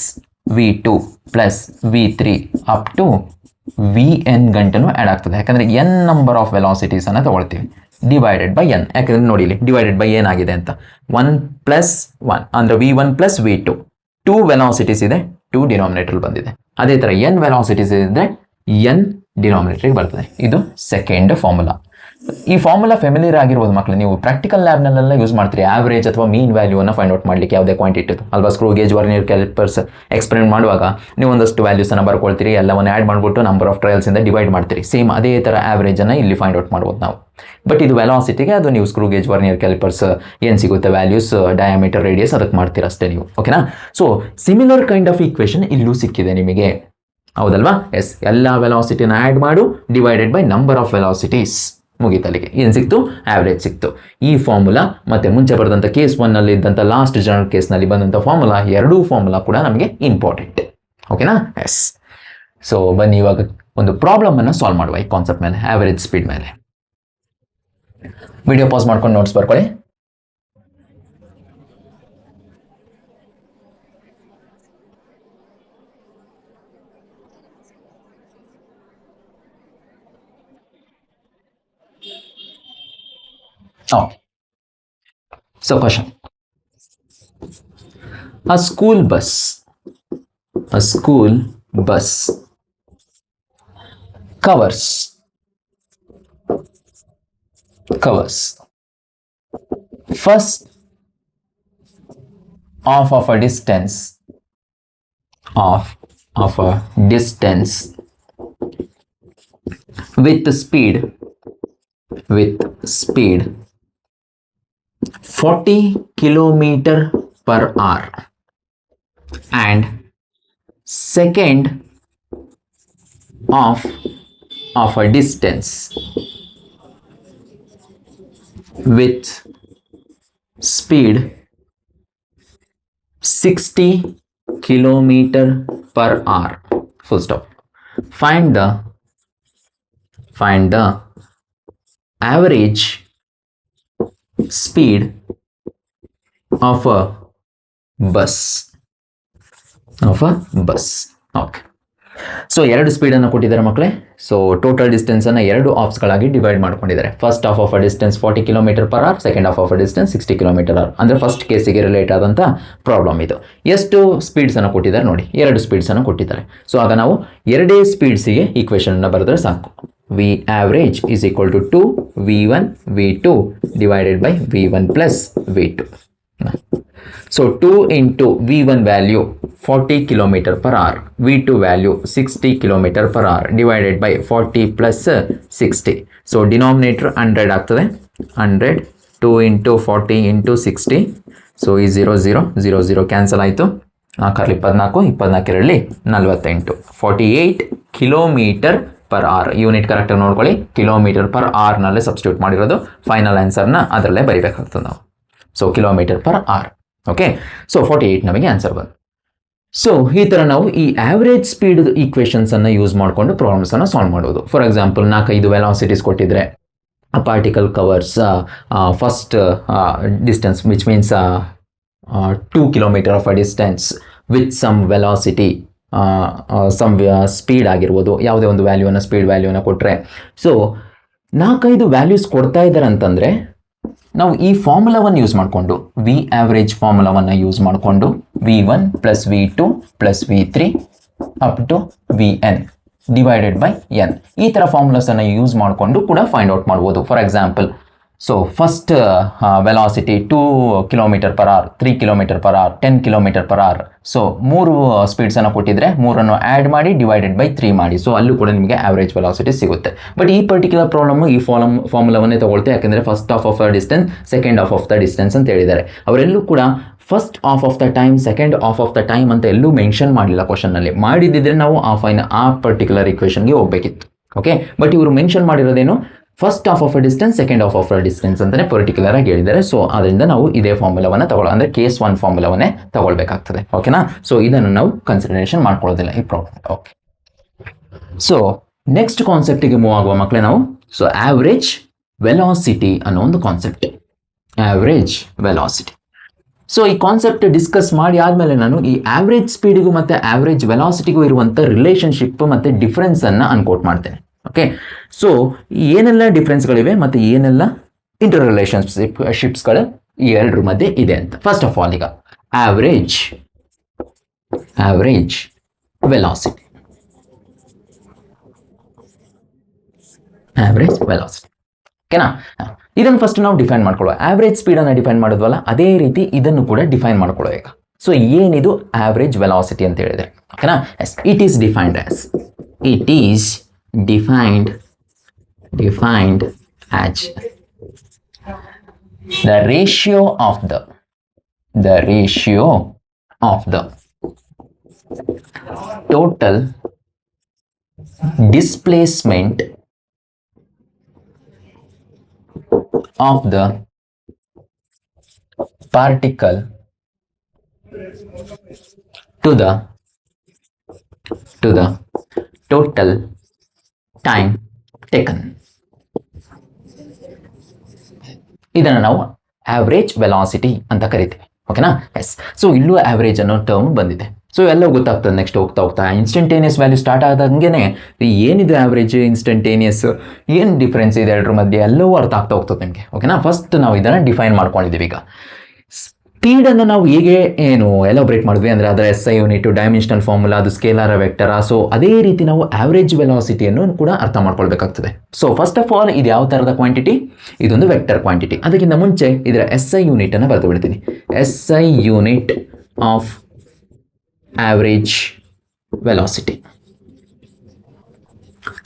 v2 plus v3 up to vn ಗಂಟೆನೂ ಆ್ಯಡ್ ಆಗ್ತದೆ. ಯಾಕಂದರೆ n ನಂಬರ್ ಆಫ್ ವೆಲಾಸಿಟೀಸನ್ನು ತಗೊಳ್ತೀವಿ. Divided by N. ಯಾಕಂದ್ರೆ ನೋಡಿ ಇಲ್ಲಿ ಡಿವೈಡೆಡ್ ಬೈ ಏನಾಗಿದೆ ಅಂತ 1 + 1 ಅಂದರೆ v1 + v2. 2 ವೆಲಾಸಿಟೀಸ್ ಇದೆ, 2 ಡಿನಾಮಿನೇಟರ್ ಬಂದಿದೆ. ಅದೇ ಥರ n ವೆಲಾಸಿಟೀಸ್ ಇದ್ದರೆ n ಡಿನಾಮಿನೇಟರ್ಗೆ ಬರ್ತದೆ. ಇದು ಸೆಕೆಂಡ್ ಫಾರ್ಮುಲಾ. ಈ ಫಾರ್ಮುಲಾ ಫೆಮಿಲಿಯರ್ ಆಗಿರ್ಬೋದು ಮಕ್ಕಳು, ನೀವು ಪ್ರಾಕ್ಟಿಕಲ್ ಲ್ಯಾಬ್ನಲ್ಲೆಲ್ಲ ಯೂಸ್ ಮಾಡ್ತೀರಿ ಆವ್ರೇಜ್ ಅಥವಾ ಮೀನ್ ವ್ಯಾಲ್ಯೂವನ್ನು ಫೈಂಡ್ ಔಟ್ ಮಾಡಲಿಕ್ಕೆ ಯಾವುದೇ ಕ್ವಾಂಟಿಟಿ ಅಲ್ವಾ. Screw gauge, vernier callipers experiment ಮಾಡುವಾಗ ನೀವು ಒಂದಷ್ಟು ವ್ಯಾಲ್ಯೂಸನ್ನು ಬರ್ಕೊಳ್ತೀರಿ, ಎಲ್ಲವನ್ನು ಆ್ಯಡ್ ಮಾಡಿಬಿಟ್ಟು ನಂಬರ್ ಆಫ್ ಟ್ರಯಲ್ಸಿಂದ ಡಿವೈಡ್ ಮಾಡ್ತೀರಿ. ಸೇಮ್ ಅದೇ ಥರ ಆವ್ರೇಜನ್ನು ಇಲ್ಲಿ ಫೈಂಡ್ ಔಟ್ ಮಾಡ್ಬೋದು ನಾವು. ಬಟ್ ಇದು ವೆಲಾಸಿಟಿಗೆ ಅದು ನೀವು ಸ್ಕ್ರೂ ಗೇಜ್, ವರ್ನಿಯರ್ ಕ್ಯಾಲಿಪರ್ಸ್ ಏನು ಸಿಗುತ್ತೆ ವ್ಯಾಲ್ಯೂಸ್, ಡಯಾಮೀಟರ್, ರೇಡಿಯಸ್ ಅದಕ್ಕೆ ಮಾಡ್ತೀರಾ ಅಷ್ಟೇ ನೀವು. ಓಕೆನಾ. So similar kind of equation ಇಲ್ಲೂ ಸಿಕ್ಕಿದೆ ನಿಮಗೆ, ಹೌದಲ್ವಾ. ಎಸ್, ಎಲ್ಲ ವೆಲಾಸಿಟಿನ ಆ್ಯಡ್ ಮಾಡು divided by number of velocities, ಮುಗಿತಲ್ಲಿಗೆ ಏನು ಸಿಕ್ತು, ಆವ್ರೇಜ್ ಸಿಕ್ತು. ಈ ಫಾರ್ಮುಲಾ ಮತ್ತು ಮುಂಚೆ ಬರೆದಂಥ ಕೇಸ್ 1ನಲ್ಲಿ ಇದ್ದಂಥ ಲಾಸ್ಟ್ ಜನರಲ್ ಕೇಸ್ನಲ್ಲಿ ಬಂದಂಥ ಫಾರ್ಮುಲಾ, ಎರಡೂ ಫಾರ್ಮುಲಾ ಕೂಡ ನಮಗೆ ಇಂಪಾರ್ಟೆಂಟ್. ಓಕೆನಾ. ಎಸ್. ಸೊ ಬನ್ನಿ ಇವಾಗ ಒಂದು ಪ್ರಾಬ್ಲಮನ್ನು ಸಾಲ್ವ್ ಮಾಡುವ ಈ ಕಾನ್ಸೆಪ್ಟ್ ಮೇಲೆ, ಆವ್ರೇಜ್ ಸ್ಪೀಡ್ ಮೇಲೆ. ವಿಡಿಯೋ ಪಾಸ್ ಮಾಡ್ಕೊಂಡು ನೋಟ್ಸ್ ಬರ್ಕೊಳ್ಳಿ. Okay. So question. A school bus covers first half of a distance with speed 40 km/h and second half of a distance with speed 60 km/h. Full stop. Find the average speed of a bus. Okay. So 2 ಸ್ಪೀಡನ್ನು ಕೊಟ್ಟಿದ್ದಾರೆ ಮಕ್ಕಳೇ. So total ಡಿಸ್ಟೆನ್ಸನ್ನು 2 ಹಾಫ್ಸ್ಗಳಾಗಿ divide ಮಾಡ್ಕೊಂಡಿದ್ದಾರೆ. First half of a distance 40 km/h, second half of a distance 60 km/h. ಅಂದರೆ first ಕೇಸಿಗೆ relate ಆದಂಥ problem ಇದು. ಎಷ್ಟು ಸ್ಪೀಡ್ಸನ್ನು ಕೊಟ್ಟಿದ್ದಾರೆ ನೋಡಿ, 2 ಸ್ಪೀಡ್ಸನ್ನು ಕೊಟ್ಟಿದ್ದಾರೆ. ಸೊ ಆಗ ನಾವು 2 ಸ್ಪೀಡ್ಸಿಗೆ ಈಕ್ವೇಷನ್ನ ಬರೆದ್ರೆ ಸಾಕು. V average is equal to 2 V1 V2 divided by V1 plus V2. So 2 into V1 value 40 km/h, V2 value 60 km/h divided by 40 plus 60. So denominator 100 ಆಗ್ತದೆ. 100 2 into 40 into 60. So ಈ 0 ಕ್ಯಾನ್ಸಲ್ ಆಯಿತು. 4 24 24 48 48 km/h. ಯೂನಿಟ್ ಕರೆಕ್ಟಾಗಿ ನೋಡ್ಕೊಳ್ಳಿ, km/h ನಲ್ಲೇ substitute ಮಾಡಿರೋದು. Final ಆನ್ಸರ್ನ ಅದರಲ್ಲೇ ಬರೀಬೇಕಾಗ್ತದೆ ನಾವು. So km/h. Okay. So 48 ನಮಗೆ ಆನ್ಸರ್ ಬಂತು. ಸೊ ಈ ಥರ ನಾವು ಈ ಆವ್ರೇಜ್ ಸ್ಪೀಡ್ ಈಕ್ವೇಷನ್ಸನ್ನು ಯೂಸ್ ಮಾಡಿಕೊಂಡು ಪ್ರಾಬ್ಲಮ್ಸನ್ನು ಸಾಲ್ವ್ ಮಾಡೋದು. ಫಾರ್ ಎಕ್ಸಾಂಪಲ್ 4-5 ವೆಲಾಸಿಟೀಸ್ ಕೊಟ್ಟಿದ್ರೆ, a particle covers first distance, which means 2 km of a distance with some velocity, some speed ಆಗಿರ್ಬೋದು, ಯಾವುದೇ ಒಂದು ವ್ಯಾಲ್ಯೂನ ಸ್ಪೀಡ್ ವ್ಯಾಲ್ಯೂನ ಕೊಟ್ಟರೆ. ಸೊ 4-5 ವ್ಯಾಲ್ಯೂಸ್ ಕೊಡ್ತಾ ಇದ್ದಾರೆ ಅಂತಂದರೆ ನಾವು ಈ ಫಾರ್ಮುಲಾವನ್ನು ಯೂಸ್ ಮಾಡಿಕೊಂಡು, ವಿ ಆವ್ರೇಜ್ ಫಾರ್ಮುಲಾವನ್ನು ಯೂಸ್ ಮಾಡಿಕೊಂಡು V1 plus V2 plus V3 up to Vn divided by n, ಈ ಥರ ಫಾರ್ಮುಲಾಸನ್ನು ಯೂಸ್ ಮಾಡಿಕೊಂಡು ಕೂಡ ಫೈಂಡ್ ಔಟ್ ಮಾಡ್ಬೋದು. For example, so first velocity 2 km/h, 3 km/h, 10 km/h. So 3 ಸ್ಪೀಡ್ಸನ್ನು ಕೊಟ್ಟಿದ್ರೆ 3ಅನ್ನು ಆ್ಯಡ್ ಮಾಡಿ ಡಿವೈಡೆಡ್ ಬೈ 3 ಮಾಡಿ. ಸೊ ಅಲ್ಲೂ ಕೂಡ ನಿಮಗೆ ಆವ್ರೇಜ್ ವೆಲಾಸಿಟಿ ಸಿಗುತ್ತೆ. ಬಟ್ ಈ ಪರ್ಟಿಕ್ಯುಲರ್ ಪ್ರಾಬ್ಲಮ್ಮು ಈ ಫಾರ್ಮುಲಾವನ್ನೇ ತಗೊಳ್ತೆ, ಯಾಕೆಂದರೆ first half of the distance, second half of the distance ಅಂತ ಹೇಳಿದ್ದಾರೆ. ಅವರೆಲ್ಲೂ ಕೂಡ first half of the time, second half of the time ಅಂತ ಎಲ್ಲೂ ಮೆನ್ಷನ್ ಮಾಡಲಿಲ್ಲ ಕ್ವಶನ್ನಲ್ಲಿ. ಮಾಡಿದ್ದಿದ್ರೆ ನಾವು ಆ ಪರ್ಟಿಕ್ಯುಲರ್ ಇಕ್ವೇಷನ್ಗೆ ಹೋಗಬೇಕಿತ್ತು. ಓಕೆ. ಬಟ್ ಇವರು ಮೆನ್ಷನ್ ಮಾಡಿರೋದೇನು, first half of a distance, second half of a distance ಅಂತಲೇ ಪರ್ಟಿಕ್ಯುಲರ್ ಆಗಿ ಹೇಳಿದ್ದಾರೆ. ಸೊ ಅದರಿಂದ ನಾವು ಇದೇ ಫಾರ್ಮುಲಾವನ್ನು ಅಂದರೆ ಕೇಸ್ 1 ಫಾರ್ಮುಲಾವನ್ನೇ ತಗೊಳ್ಬೇಕಾಗ್ತದೆ. ಓಕೆನಾ. ಸೊ ಇದನ್ನು ನಾವು ಕನ್ಸಿಡರೇಷನ್ ಮಾಡ್ಕೊಳ್ಳೋದಿಲ್ಲ ಈ ಪ್ರಾಬ್ಲಮ್. ಓಕೆ. ಸೊ ನೆಕ್ಸ್ಟ್ ಕಾನ್ಸೆಪ್ಟಿಗೆ ಮೂವ್ ಆಗುವ ಮಕ್ಕಳೇ ನಾವು. ಸೊ ಆವ್ರೇಜ್ ವೆಲಾಸಿಟಿ ಅನ್ನೋ ಒಂದು ಕಾನ್ಸೆಪ್ಟ್, ಆವ್ರೇಜ್ ವೆಲಾಸಿಟಿ. ಸೊ ಈ ಕಾನ್ಸೆಪ್ಟ್ ಡಿಸ್ಕಸ್ ಮಾಡಿ ಆದಮೇಲೆ ನಾನು ಈ ಆವ್ರೇಜ್ ಸ್ಪೀಡಿಗೂ ಮತ್ತು ಆವ್ರೇಜ್ ವೆಲಾಸಿಟಿಗೂ ಇರುವಂಥ ರಿಲೇಷನ್ಶಿಪ್ ಮತ್ತು ಡಿಫ್ರೆನ್ಸನ್ನು ಅನ್ಕೋಟ್ ಮಾಡ್ತೇನೆ. ಓಕೆ. ಸೊ ಏನೆಲ್ಲ ಡಿಫ್ರೆನ್ಸ್ಗಳಿವೆ ಮತ್ತು ಏನೆಲ್ಲ ಇಂಟರ್ ರಿಲೇಷನ್ಶಿಪ್ಸ್ಗಳು ಈ ಎರಡರ ಮಧ್ಯೆ ಇದೆ ಅಂತ. ಫಸ್ಟ್ ಆಫ್ ಆಲ್ ಈಗ ಆವ್ರೇಜ್ ವೆಲಾಸಿಟಿ, ಓಕೆನಾ. ಇದನ್ನು ಫಸ್ಟ್ ನಾವು ಡಿಫೈನ್ ಮಾಡ್ಕೊಳ್ಳೋ, ಆವ್ರೇಜ್ ಸ್ಪೀಡನ್ನು ಡಿಫೈನ್ ಮಾಡಿದ್ವಲ್ಲ ಅದೇ ರೀತಿ ಇದನ್ನು ಕೂಡ ಡಿಫೈನ್ ಮಾಡ್ಕೊಳ್ಳೋ ಈಗ. ಸೊ ಏನಿದು ಆವ್ರೇಜ್ ವೆಲಾಸಿಟಿ ಅಂತ ಹೇಳಿದ್ರೆ, ಓಕೆನಾ. Yes, it is defined as the ratio of the total displacement of the particle to the total time taken. ಇದನ್ನು ನಾವು ಆವ್ರೇಜ್ ವೆಲಾಸಿಟಿ ಅಂತ ಕರಿತೀವಿ, ಓಕೆನಾ. ಎಸ್, ಸೊ ಇಲ್ಲೂ ಆವ್ರೇಜ್ ಅನ್ನೋ ಟರ್ಮ್ ಬಂದಿದೆ. ಸೊ ಎಲ್ಲ ಗೊತ್ತಾಗ್ತದೆ ನೆಕ್ಸ್ಟ್ ಹೋಗ್ತಾ ಇನ್ಸ್ಟಂಟೇನಿಯಸ್ ವ್ಯಾಲ್ಯೂ ಸ್ಟಾರ್ಟ್ ಆದಂಗೆ ಏನಿದೆ ಆವ್ರೇಜ್ ಇನ್ಸ್ಟಂಟೇನಿಯಸ್ ಏನು ಡಿಫ್ರೆನ್ಸ್ ಇದೆ ಎರಡರ ಮಧ್ಯೆ ಎಲ್ಲವೂ ಅರ್ಥ ಆಗ್ತಾ ಹೋಗ್ತದೆ ನಿಮಗೆ, ಓಕೆನಾ. ಫಸ್ಟ್ ನಾವು ಇದನ್ನು ಡಿಫೈನ್ ಮಾಡ್ಕೊಂಡಿದ್ದೀವಿ. ಈಗ ಸ್ಪೀಡನ್ನು ನಾವು ಹೇಗೆ ಎಲಾಬ್ರೇಟ್ ಮಾಡಿದ್ವಿ ಅಂದರೆ ಅದರ SI ಯೂನಿಟ್, ಡೈಮೆನ್ಷನಲ್ ಫಾರ್ಮುಲಾ, ಅದು ಸ್ಕೇಲಾರ ವೆಕ್ಟರಾ. ಸೊ ಅದೇ ರೀತಿ ನಾವು ಆವ್ರೇಜ್ ವೆಲಾಸಿಟಿಯನ್ನು ಕೂಡ ಅರ್ಥ ಮಾಡ್ಕೊಳ್ಬೇಕಾಗ್ತದೆ. ಸೊ ಫಸ್ಟ್ ಆಫ್ ಆಲ್ ಇದು ಯಾವ ಥರದ ಕ್ವಾಂಟಿಟಿ? ಇದೊಂದು ವೆಕ್ಟರ್ ಕ್ವಾಂಟಿಟಿ. ಅದಕ್ಕಿಂತ ಮುಂಚೆ ಇದರ SI ಯೂನಿಟನ್ನು ಬರೆದು ಬಿಡ್ತೀನಿ. SI unit of average velocity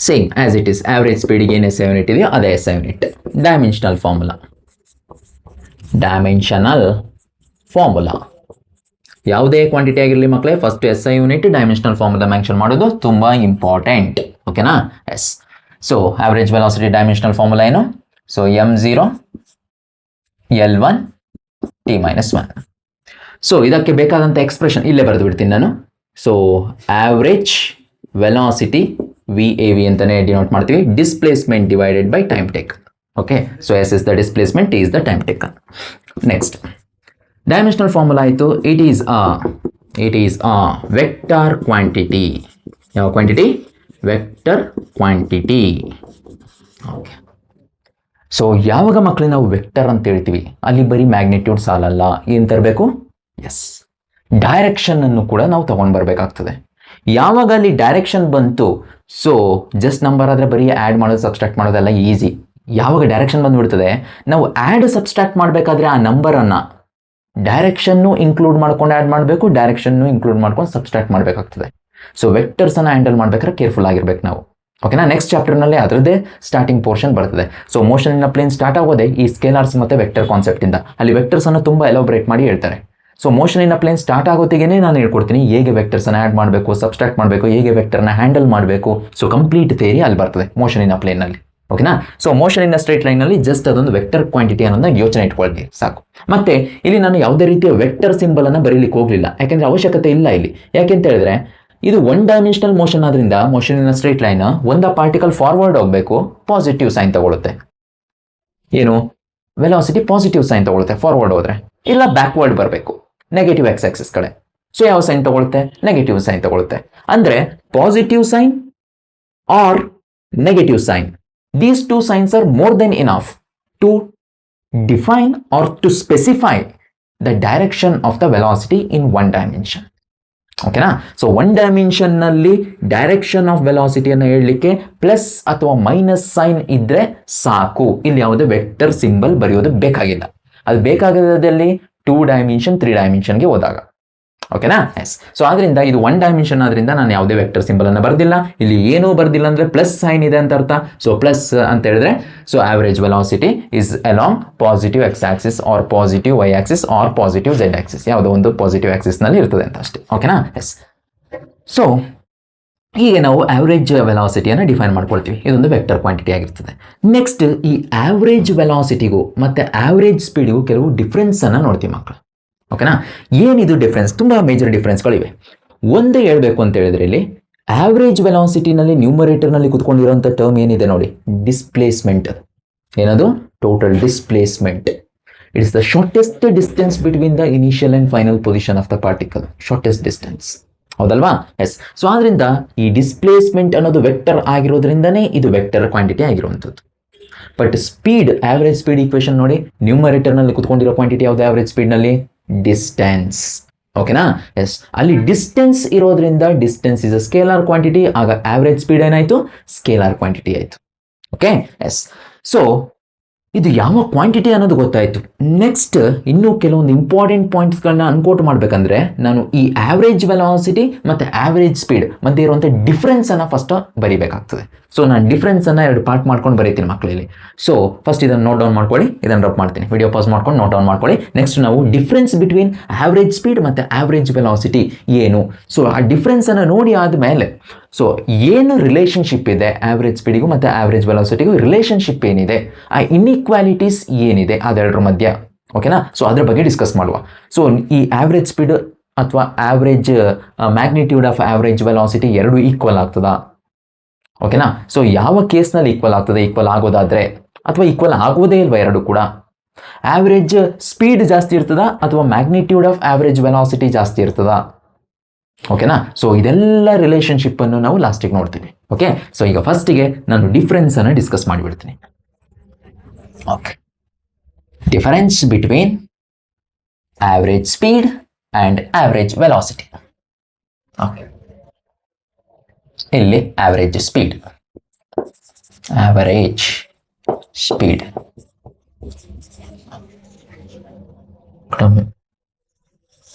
same as it is. Average ಸ್ಪೀಡಿಗೆ ಏನು SI ಯೂನಿಟ್ ಇದೆಯೋ ಅದೇ SI ಯೂನಿಟ್. ಡೈಮೆನ್ಷನಲ್ ಫಾರ್ಮುಲಾ ಯಾವುದೇ ಕ್ವಾಂಟಿಟಿ ಆಗಿರಲಿ ಮಕ್ಕಳೇ, first SI unit dimensional formula mention ಮಾಡೋದು ತುಂಬ ಇಂಪಾರ್ಟೆಂಟ್, ಓಕೆನಾ. Yes, so average velocity dimensional formula ಏನು? So m0 L1 t-1. So ಇದಕ್ಕೆ ಬೇಕಾದಂಥ ಎಕ್ಸ್ಪ್ರೆಷನ್ ಇಲ್ಲೇ ಬರೆದು ಬಿಡ್ತೀನಿ ನಾನು. ಸೊ ಆವ್ರೇಜ್ ವೆಲಾಸಿಟಿ VAV ಅಂತಲೇ ಡಿನೋಟ್ ಮಾಡ್ತೀವಿ, displacement divided by time taken. Okay, so S is the displacement, T is the time taken. Next dimensional formula ಆಯಿತು. It is a vector quantity. ಯಾವ quantity? Vector quantity. Okay, so ಯಾವಾಗ ಮಕ್ಕಳು ನಾವು vector ಅಂತ ಹೇಳ್ತೀವಿ ಅಲ್ಲಿ ಬರೀ ಮ್ಯಾಗ್ನಿಟ್ಯೂಡ್ ಸಾಲಲ್ಲ, ಏನು ತರಬೇಕು? ಎಸ್, ಡೈರೆಕ್ಷನನ್ನು ಕೂಡ ನಾವು ತೊಗೊಂಡು ಬರಬೇಕಾಗ್ತದೆ. ಯಾವಾಗ ಅಲ್ಲಿ ಡೈರೆಕ್ಷನ್ ಬಂತು, ಸೊ ಜಸ್ಟ್ ನಂಬರ್ ಆದರೆ ಬರೀ ಆ್ಯಡ್ ಮಾಡೋದು ಸಬ್ಸ್ಟ್ರಾಕ್ಟ್ ಮಾಡೋದೆಲ್ಲ ಈಸಿ. ಯಾವಾಗ ಡೈರೆಕ್ಷನ್ ಬಂದುಬಿಡ್ತದೆ, ನಾವು ಆ್ಯಡ್ ಸಬ್ಸ್ಟ್ರಾಕ್ಟ್ ಮಾಡಬೇಕಾದ್ರೆ ಆ ನಂಬರನ್ನು ಡೈರೆಕ್ಷನ್ನು ಇನ್ಕ್ಲೂಡ್ ಮಾಡ್ಕೊಂಡು ಆ್ಯಡ್ ಮಾಡಬೇಕು, ಡೈರೆಕ್ಷನ್ನು ಇನ್ಕ್ಲೂಡ್ ಮಾಡ್ಕೊಂಡು ಸಬ್ಸ್ಟ್ರಾಕ್ಟ್ ಮಾಡಬೇಕಾಗ್ತದೆ. ಸೊ ವೆಕ್ಟರ್ಸನ್ನು ಹ್ಯಾಂಡಲ್ ಮಾಡ್ಬೇಕಾದ್ರೆ ಕೇರ್ಫುಲ್ ಆಗಿರ್ಬೇಕು ನಾವು, ಓಕೆನಾ. ನೆಕ್ಸ್ಟ್ ಚಾಪ್ಟರ್ನಲ್ಲಿ ಅದರದ್ದೇ ಸ್ಟಾರ್ಟಿಂಗ್ ಪೋರ್ಷನ್ ಬರ್ತದೆ. So motion in a plane start ಆಗೋದೇ ಈ ಸ್ಕೇಲಾರ್ಸ್ ಮತ್ತು ವೆಕ್ಟರ್ ಕಾನ್ಸೆಪ್ಟಿಂದ. ಅಲ್ಲಿ ವೆಕ್ಟರ್ಸನ್ನು ತುಂಬ ಎಲಾಬ್ರೇಟ್ ಮಾಡಿ ಹೇಳ್ತಾರೆ. So motion in a plane start ಆಗೋತ್ತಿಗೆ ನಾನು ಹೇಳ್ಕೊಡ್ತೀನಿ ಹೇಗೆ ವೆಕ್ಟರ್ಸನ್ನು ಆ್ಯಡ್ ಮಾಡಬೇಕು, ಸಬ್ಸ್ಟ್ರಾಕ್ಟ್ ಮಾಡಬೇಕು, ಹೇಗೆ ವೆಕ್ಟರ್ನ ಹ್ಯಾಂಡಲ್ ಮಾಡಬೇಕು. ಸೊ ಕಂಪ್ಲೀಟ್ ಥಿಯರಿ ಅಲ್ಲಿ ಬರ್ತದೆ ಮೋಷನ್ ಇನ್ ಅ ಪ್ಲೇನಲ್ಲಿ, ಓಕೆನಾ. So motion in a straight ಲೈನಲ್ಲಿ ಜಸ್ಟ್ ಅದೊಂದು ವೆಕ್ಟರ್ ಕ್ವಾಂಟಿಟಿ ಅನ್ನೋದನ್ನ ಯೋಚನೆ ಇಟ್ಕೊಳ್ಳಿ ಸಾಕು. ಮತ್ತೆ ಇಲ್ಲಿ ನಾನು ಯಾವುದೇ ರೀತಿಯ ವೆಕ್ಟರ್ ಸಿಂಬಲನ್ನು ಬರೀಲಿಕ್ಕೆ ಹೋಗಲಿಲ್ಲ, ಯಾಕೆಂದರೆ ಅವಶ್ಯಕತೆ ಇಲ್ಲ ಇಲ್ಲಿ. ಯಾಕೆಂತ ಹೇಳಿದ್ರೆ ಇದು ಒನ್ ಡೈಮೆನ್ಷನಲ್ ಮೋಷನ್ ಆದ್ರಿಂದ motion in a straight line ಒಂದು ಪಾರ್ಟಿಕಲ್ ಫಾರ್ವರ್ಡ್ ಹೋಗಬೇಕು, ಪಾಸಿಟಿವ್ ಸೈನ್ ತಗೊಳುತ್ತೆ. ಏನು? ವೆಲಾಸಿಟಿ ಪಾಸಿಟಿವ್ ಸೈನ್ ತಗೊಳುತ್ತೆ ಫಾರ್ವರ್ಡ್ ಹೋದ್ರೆ. ಇಲ್ಲ ಬ್ಯಾಕ್ವರ್ಡ್ ಬರಬೇಕು ನೆಗೆಟಿವ್ ಎಕ್ಸ್ ಆಕ್ಸಿಸ್ ಕಡೆ. ಸೊ ಯಾವ ಸೈನ್ ತಗೊಳುತ್ತೆ? ನೆಗೆಟಿವ್ ಸೈನ್ ತಗೊಳುತ್ತೆ. ಅಂದರೆ positive sign or negative sign. These two signs are more than enough to define or to specify the direction of the velocity in one dimension. ಓಕೆನಾ. So one ಡೈಮೆನ್ಷನ್ನಲ್ಲಿ direction of ವೆಲಾಸಿಟಿಯನ್ನು ಹೇಳಲಿಕ್ಕೆ plus ಅಥವಾ minus sine ಇದ್ದರೆ ಸಾಕು. ಇಲ್ಲಿ ಯಾವುದೇ vector symbol ಬರೆಯೋದು ಬೇಕಾಗಿಲ್ಲ. ಅದು ಬೇಕಾಗದಲ್ಲಿ 2 ಡೈಮೆನ್ಷನ್ 3 ಡೈಮೆನ್ಷನ್ಗೆ ಹೋದಾಗ, ಓಕೆನಾ. ಎಸ್, ಸೊ ಆದ್ದರಿಂದ ಇದು ಒನ್ ಡೈಮೆನ್ಷನ್ ಆದ್ರಿಂದ ನಾನು ಯಾವುದೇ ವೆಕ್ಟರ್ ಸಿಂಬಲ್ ಅನ್ನು ಬರ್ದಿಲ್ಲ. ಇಲ್ಲಿ ಏನೂ ಬರ್ದಿಲ್ಲ ಅಂದರೆ ಪ್ಲಸ್ ಸೈನ್ ಇದೆ ಅಂತ ಅರ್ಥ. ಸೊ ಪ್ಲಸ್ ಅಂತ ಹೇಳಿದ್ರೆ so average velocity is along positive X axis or positive Y axis or positive Z axis, ಯಾವುದೋ ಒಂದು ಪಾಸಿಟಿವ್ ಆಕ್ಸಿಸ್ನಲ್ಲಿ ಇರ್ತದೆ ಅಂತ ಅಷ್ಟೇ, ಓಕೆನಾ. ಎಸ್, ಸೊ ಹೀಗೆ ನಾವು ಆವ್ರೇಜ್ ವೆಲಾಸಿಟಿಯನ್ನು ಡಿಫೈನ್ ಮಾಡ್ಕೊಳ್ತೀವಿ. ಇದೊಂದು ವೆಕ್ಟರ್ ಕ್ವಾಂಟಿಟಿ ಆಗಿರ್ತದೆ. ನೆಕ್ಸ್ಟ್ ಈ ಆವ್ರೇಜ್ ವೆಲಾಸಿಟಿಗೂ ಮತ್ತು ಆವ್ರೇಜ್ ಸ್ಪೀಡಿಗೂ ಕೆಲವು ಡಿಫ್ರೆನ್ಸನ್ನು ನೋಡ್ತೀವಿ ಮಕ್ಕಳು, ಓಕೆನಾ. ಏನಿದು ಡಿಫ್ರೆನ್ಸ್? ತುಂಬ ಮೇಜರ್ ಡಿಫ್ರೆನ್ಸ್ಗಳಿವೆ. ಒಂದೇ ಹೇಳಬೇಕು ಅಂತ ಹೇಳಿದ್ರೆ ಇಲ್ಲಿ ಆವ್ರೇಜ್ ವೆಲಾಸಿಟಿನಲ್ಲಿ ನ್ಯೂಮರೇಟರ್ನಲ್ಲಿ ಕುತ್ಕೊಂಡಿರೋಂಥ ಟರ್ಮ್ ಏನಿದೆ ನೋಡಿ, ಡಿಸ್ಪ್ಲೇಸ್ಮೆಂಟ್. ಏನದು? Total displacement. It's the shortest distance between the initial and final position of the particle. Shortest distance, ಹೌದಲ್ವಾ? ಎಸ್, ಸೊ ಆದ್ರಿಂದ ಈ ಡಿಸ್ಪ್ಲೇಸ್ಮೆಂಟ್ ಅನ್ನೋದು ವೆಕ್ಟರ್ ಆಗಿರೋದ್ರಿಂದನೇ ಇದು ವೆಕ್ಟರ್ ಕ್ವಾಂಟಿಟಿ ಆಗಿರುವಂಥದ್ದು. But speed, average speed equation ನೋಡಿ, ನ್ಯೂಮರೇಟರ್ನಲ್ಲಿ ಕುತ್ಕೊಂಡಿರೋ ಕ್ವಾಂಟಿಟಿ ಯಾವುದು ಆವರೇಜ್ ಸ್ಪೀಡ್ನಲ್ಲಿ? ಡಿಸ್ಟೆನ್ಸ್. ಓಕೆನಾ? ಎಸ್, ಅಲ್ಲಿ ಡಿಸ್ಟೆನ್ಸ್ ಇರೋದ್ರಿಂದ distance is a scalar quantity. ಆಗ ಆವರೇಜ್ ಸ್ಪೀಡ್ ಏನಾಯಿತು? ಸ್ಕೇಲಾರ್ ಕ್ವಾಂಟಿಟಿ ಆಯಿತು. Okay, yes. ಸೊ ಇದು ಯಾವ ಕ್ವಾಂಟಿಟಿ ಅನ್ನೋದು ಗೊತ್ತಾಯಿತು. ನೆಕ್ಸ್ಟ್ ಇನ್ನೂ ಕೆಲವೊಂದು ಇಂಪಾರ್ಟೆಂಟ್ ಪಾಯಿಂಟ್ಸ್ಗಳನ್ನ ಅನ್ಕೋಟ್ ಮಾಡಬೇಕಂದ್ರೆ ನಾನು ಈ ಆವ್ರೇಜ್ ವೆಲಾಸಿಟಿ ಮತ್ತು ಆವ್ರೇಜ್ ಸ್ಪೀಡ್ ಮಧ್ಯೆ ಇರುವಂಥ ಡಿಫ್ರೆನ್ಸನ್ನು ಫಸ್ಟ್ ಬರೀಬೇಕಾಗ್ತದೆ. ಸೊ ನಾನು ಡಿಫ್ರೆನ್ಸನ್ನು 2 ಪಾರ್ಟ್ ಮಾಡ್ಕೊಂಡು ಬರೀತೀನಿ ಮಕ್ಕಳಲ್ಲಿ. ಸೊ ಫಸ್ಟ್ ಇದನ್ನು ನೋಟ್ ಡೌನ್ ಮಾಡ್ಕೊಳ್ಳಿ, ಇದನ್ನು ರಬ್ ಮಾಡ್ತೀನಿ, ವಿಡಿಯೋ ಪಾಸ್ ಮಾಡ್ಕೊಂಡು ನೋಟ್ ಡೌನ್ ಮಾಡ್ಕೊಳ್ಳಿ. ನೆಕ್ಸ್ಟ್ ನಾವು ಡಿಫ್ರೆನ್ಸ್ ಬಿಟ್ವೀನ್ ಆವ್ರೇಜ್ ಸ್ಪೀಡ್ ಮತ್ತು ಆವ್ರೇಜ್ ವೆಲಾಸಿಟಿ ಏನು, ಸೊ ಆ ಡಿಫ್ರೆನ್ಸನ್ನು ನೋಡಿ ಆದಮೇಲೆ ಸೊ ಏನು ರಿಲೇಷನ್ಶಿಪ್ ಇದೆ ಆವ್ರೇಜ್ ಸ್ಪೀಡಿಗೂ ಮತ್ತು ಆವ್ರೇಜ್ ವೆಲಾಸಿಟಿಗೂ, ರಿಲೇಷನ್ಶಿಪ್ ಏನಿದೆ, ಆ ಇನ್ಇಕ್ವಾಲಿಟೀಸ್ ಏನಿದೆ ಅದೆರಡರ ಮಧ್ಯ. ಓಕೆನಾ? ಸೊ ಅದ್ರ ಬಗ್ಗೆ ಡಿಸ್ಕಸ್ ಮಾಡುವ. ಸೊ ಈ ಆವ್ರೇಜ್ ಸ್ಪೀಡ್ ಅಥವಾ average magnitude of average velocity ಎರಡು ಈಕ್ವಲ್ ಆಗ್ತದಾ? ಓಕೆನಾ? ಸೊ ಯಾವ ಕೇಸ್ನಲ್ಲಿ ಈಕ್ವಲ್ ಆಗ್ತದೆ? ಈಕ್ವಲ್ ಆಗೋದಾದರೆ ಅಥವಾ ಈಕ್ವಲ್ ಆಗೋದೇ ಇಲ್ವಾ ಎರಡು ಕೂಡ? ಆವ್ರೇಜ್ ಸ್ಪೀಡ್ ಜಾಸ್ತಿ ಇರ್ತದಾ ಅಥವಾ ಮ್ಯಾಗ್ನಿಟ್ಯೂಡ್ ಆಫ್ ಆವ್ರೇಜ್ ವೆಲಾಸಿಟಿ ಜಾಸ್ತಿ ಇರ್ತದಾ? ಓಕೆನಾ? ಸೊ ಇದೆಲ್ಲ ರಿಲೇಷನ್ಶಿಪ್ಪನ್ನು ನಾವು ಲಾಸ್ಟಿಗೆ ನೋಡ್ತೀವಿ. ಓಕೆ, ಸೊ ಈಗ ಫಸ್ಟಿಗೆ ನಾನು ಡಿಫ್ರೆನ್ಸನ್ನು ಡಿಸ್ಕಸ್ ಮಾಡಿಬಿಡ್ತೀನಿ. Okay, difference between average speed and average velocity. Okay, ಇಲ್ಲಿ ಆವ್ರೇಜ್ ಸ್ಪೀಡ್, ಆವರೇಜ್ ಸ್ಪೀಡ್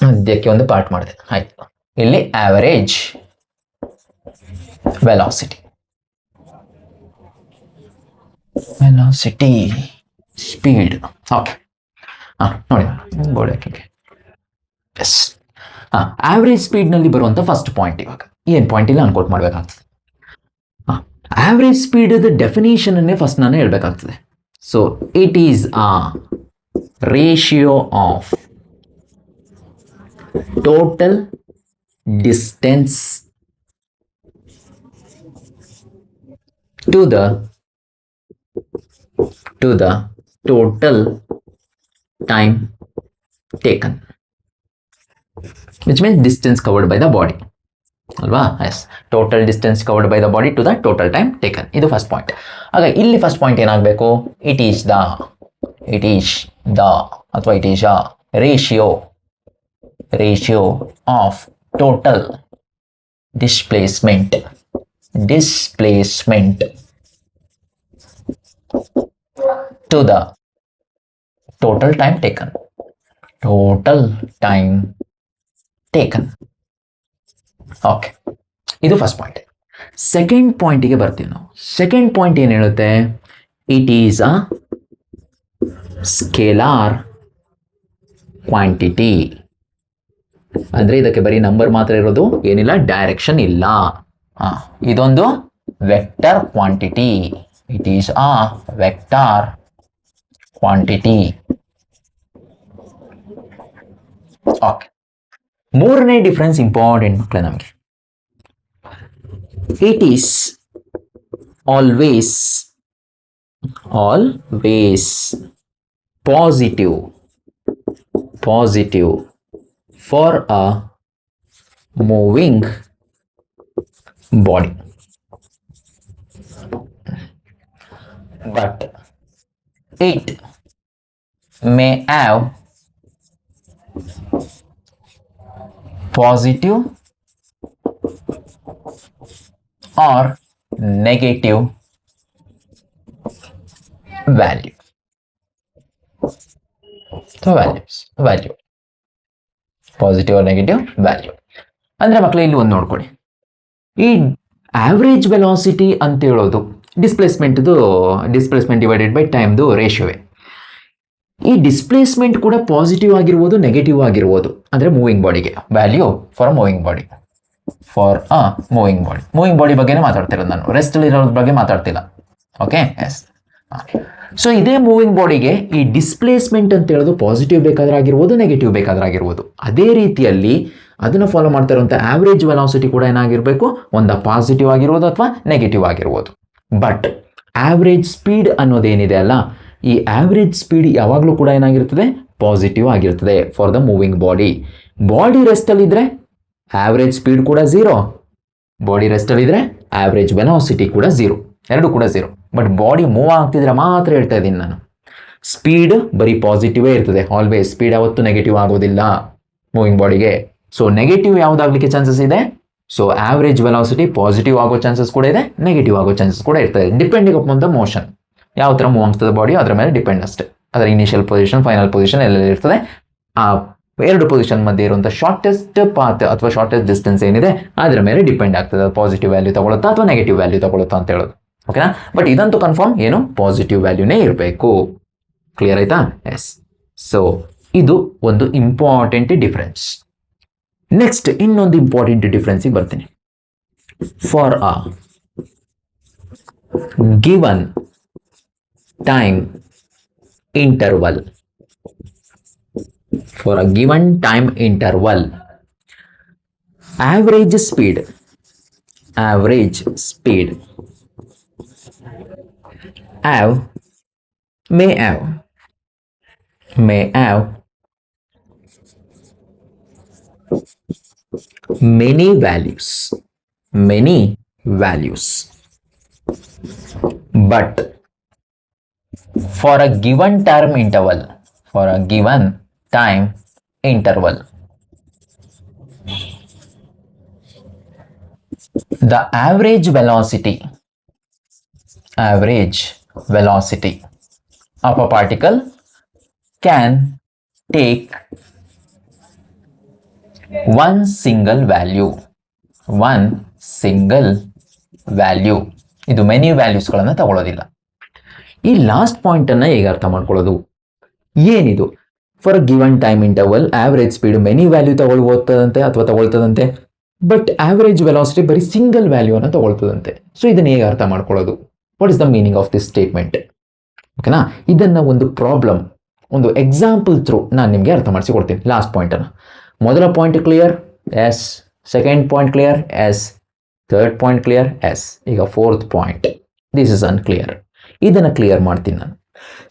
ಮಧ್ಯಕ್ಕೆ ಒಂದು ಪಾರ್ಟ್ ಮಾಡಿದೆ, ಆಯ್ತು. ಇಲ್ಲಿ average velocity, velocity speed. Okay, ನೋಡಿ ಬೋರ್ಡ್ ಹಾಕಿ. ಎಸ್, ಆವ್ರೇಜ್ ಸ್ಪೀಡ್ನಲ್ಲಿ ಬರುವಂಥ ಫಸ್ಟ್ ಪಾಯಿಂಟ್ ಇವಾಗ ಏನು ಪಾಯಿಂಟ್ ಇಲ್ಲ ಅನ್ಕೋಟ್ ಮಾಡಬೇಕಾಗ್ತದೆ. ಆವ್ರೇಜ್ ಸ್ಪೀಡದ ಡೆಫಿನೇಷನನ್ನೇ ಫಸ್ಟ್ ನಾನು ಹೇಳಬೇಕಾಗ್ತದೆ. So it is a ratio of total distance to the total time taken, which means distance covered by the body ಅಲ್ವಾ? Yes, total distance covered by the body to the total time taken. ಇದು first point. ಆಗ ಇಲ್ಲಿ first point ಏನಾಗಬೇಕು? It is the ಅಥವಾ it is a ratio of total displacement to the total time taken. Okay, ಇದು first point. Second ಪಾಯಿಂಟಿಗೆ ಬರ್ತೀವಿ ನಾವು. Second point ಏನು ಹೇಳುತ್ತೆ? It is a scalar quantity. ಅಂದರೆ ಇದಕ್ಕೆ ಬರೀ ನಂಬರ್ ಮಾತ್ರ ಇರೋದು, ಏನಿಲ್ಲ, ಡೈರೆಕ್ಷನ್ ಇಲ್ಲ. ಇದೊಂದು vector quantity. It is a vector quantity. Okay, ಮೂರನೇ ಡಿಫ್ರೆನ್ಸ್ ಇಂಪಾರ್ಟೆಂಟ್ ಮಕ್ಕಳೇ ನಮಗೆ. It is always positive for a moving body, but it may have positive or negative value. So value positive or negative value. ಅಂದರೆ ಮಕ್ಕಳೇ ಇಲ್ಲಿ ಒಂದು ನೋಡ್ಕೊಳ್ಳಿ, ಈ average velocity ಅಂತ ಹೇಳೋದು ಡಿಸ್ಪ್ಲೇಸ್ಮೆಂಟ್ ಡಿವೈಡೆಡ್ ಬೈ ಟೈಮ್ದು ರೇಷಿಯೋವೇ. ಈ ಡಿಸ್ಪ್ಲೇಸ್ಮೆಂಟ್ ಕೂಡ ಪಾಸಿಟಿವ್ ಆಗಿರ್ಬೋದು, ನೆಗೆಟಿವ್ ಆಗಿರ್ಬೋದು. ಅಂದರೆ ಮೂವಿಂಗ್ ಬಾಡಿಗೆ value for moving body, moving body ಬಗ್ಗೆನೇ ಮಾತಾಡ್ತಿರೋದು ನಾನು, ರೆಸ್ಟಲ್ಲಿ ಇರೋದ್ರ ಬಗ್ಗೆ ಮಾತಾಡ್ತಿಲ್ಲ. Okay, yes. ಸೊ ಇದೇ ಮೂವಿಂಗ್ ಬಾಡಿಗೆ ಈ ಡಿಸ್ಪ್ಲೇಸ್ಮೆಂಟ್ ಅಂತ ಹೇಳೋದು ಪಾಸಿಟಿವ್ ಬೇಕಾದ್ರೆ ಆಗಿರ್ಬೋದು, ನೆಗೆಟಿವ್ ಬೇಕಾದ್ರೆ ಆಗಿರ್ಬೋದು. ಅದೇ ರೀತಿಯಲ್ಲಿ ಅದನ್ನು ಫಾಲೋ ಮಾಡ್ತಾ ಇರುವಂಥ ಆವ್ರೇಜ್ ವೆಲಾಸಿಟಿ ಕೂಡ ಏನಾಗಿರಬೇಕು? ಒಂದು ಪಾಸಿಟಿವ್ ಆಗಿರ್ಬೋದು ಅಥವಾ ನೆಗೆಟಿವ್ ಆಗಿರ್ಬೋದು. ಬಟ್ ಆವ್ರೇಜ್ ಸ್ಪೀಡ್ ಅನ್ನೋದೇನಿದೆ ಅಲ್ಲ, ಈ ಆವ್ರೇಜ್ ಸ್ಪೀಡ್ ಯಾವಾಗಲೂ ಕೂಡ ಏನಾಗಿರ್ತದೆ? ಪಾಸಿಟಿವ್ ಆಗಿರ್ತದೆ for the moving body. Body ರೆಸ್ಟಲ್ಲಿದ್ದರೆ ಆವ್ರೇಜ್ ಸ್ಪೀಡ್ ಕೂಡ 0, ಬಾಡಿ ರೆಸ್ಟಲ್ಲಿದ್ದರೆ ಆವ್ರೇಜ್ ವೆಲಾಸಿಟಿ ಕೂಡ 0. ಎರಡು ಕೂಡ ಝೀರೋ. ಬಟ್ ಬಾಡಿ ಮೂವ್ ಆಗ್ತಿದ್ರೆ ಮಾತ್ರ ಹೇಳ್ತಾ ಇದ್ದೀನಿ ನಾನು. ಸ್ಪೀಡ್ ಬರೀ ಪಾಸಿಟಿವೇ ಇರ್ತದೆ ಆಲ್ವೇಸ್, ಸ್ಪೀಡ್ ಯಾವತ್ತೂ ನೆಗೆಟಿವ್ ಆಗೋದಿಲ್ಲ ಮೂವಿಂಗ್ ಬಾಡಿಗೆ. ಸೊ ನೆಗೆಟಿವ್ ಯಾವುದಾಗಲಿಕ್ಕೆ ಚಾನ್ಸಸ್ ಇದೆ? ಸೊ ಆವ್ರೇಜ್ ವೆಲಾಸಿಟಿ ಪಾಸಿಟಿವ್ ಆಗೋ ಚಾನ್ಸಸ್ ಕೂಡ ಇದೆ, ನೆಗೆಟಿವ್ ಆಗೋ ಚಾನ್ಸಸ್ ಕೂಡ ಇರ್ತದೆ, ಡಿಪೆಂಡಿಂಗ್ ಅಪಾನ್ ದ ಮೋಷನ್. ಯಾವ ಥರ ಮೂವ್ ಆಗ್ತದೆ ಬಾಡಿ ಅದರ ಮೇಲೆ ಡಿಪೆಂಡ್ ಅಷ್ಟೇ. ಅದರ ಇನಿಷಿಯಲ್ ಪೊಸಿಷನ್, ಫೈನಲ್ ಪೊಸಿಷನ್ ಎಲ್ಲೆಲ್ಲಿ ಇರ್ತದೆ, ಆ ಎರಡು ಪೊಸಿಷನ್ ಮಧ್ಯೆ ಇರುವಂಥ ಶಾರ್ಟೆಸ್ಟ್ ಪಾತ್ ಅಥವಾ ಶಾರ್ಟೆಸ್ಟ್ ಡಿಸ್ಟೆನ್ಸ್ ಏನಿದೆ ಅದರ ಮೇಲೆ ಡಿಪೆಂಡ್ ಆಗ್ತದೆ. ಪಾಸಿಟಿವ್ ವ್ಯಾಲ್ಯೂ ತಗೊಳುತ್ತಾ ಅಥವಾ ನೆಗೆಟಿವ್ ವ್ಯಾಲ್ಯೂ ತಗೊಳುತ್ತಾ ಅಂತ ಹೇಳೋದು. ಓಕೆನಾ? ಬಟ್ ಇದಂತೂ ಕನ್ಫರ್ಮ್ ಏನು, ಪಾಸಿಟಿವ್ ವ್ಯಾಲ್ಯೂನೇ ಇರಬೇಕು. ಕ್ಲಿಯರ್ ಆಯ್ತಾ? ಎಸ್. ಸೊ ಇದು ಒಂದು ಇಂಪಾರ್ಟೆಂಟ್ ಡಿಫ್ರೆನ್ಸ್. ನೆಕ್ಸ್ಟ್ ಇನ್ನೊಂದು ಇಂಪಾರ್ಟೆಂಟ್ ಡಿಫ್ರೆನ್ಸಿಗೆ ಬರ್ತೀನಿ. For a given time interval, for a given time interval, average speed may have many values, but for a given time interval, the average velocity of a particle can take one single value. ಇದು many ವ್ಯಾಲ್ಯೂಸ್ಗಳನ್ನು ತಗೊಳ್ಳೋದಿಲ್ಲ. ಈ last ಪಾಯಿಂಟನ್ನು ಹೇಗೆ ಅರ್ಥ ಮಾಡ್ಕೊಳ್ಳೋದು? ಏನಿದು? For a given time interval average speed many value ತಗೊಳ್ತದಂತೆ, ಬಟ್ ಆವ್ರೇಜ್ ವೆಲಾಸಿಟಿ ಬರೀ ಸಿಂಗಲ್ ವ್ಯಾಲ್ಯೂವನ್ನು ತಗೊಳ್ತದಂತೆ. ಸೊ ಇದನ್ನು ಹೇಗೆ ಅರ್ಥ ಮಾಡ್ಕೊಳ್ಳೋದು? What is the meaning of this statement? ಓಕೆನಾ? ಇದನ್ನು ಒಂದು ಪ್ರಾಬ್ಲಮ್, ಒಂದು ಎಕ್ಸಾಂಪಲ್ ಥ್ರೂ ನಾನು ನಿಮಗೆ ಅರ್ಥ ಮಾಡಿಸಿಕೊಡ್ತೀನಿ. ಲಾಸ್ಟ್ ಪಾಯಿಂಟನ್ನು, ಮೊದಲ point clear? Yes. Second point clear? Yes. Third point clear? Yes. ಈಗ fourth point, this is unclear. ಇದನ್ನು ಕ್ಲಿಯರ್ ಮಾಡ್ತೀನಿ ನಾನು.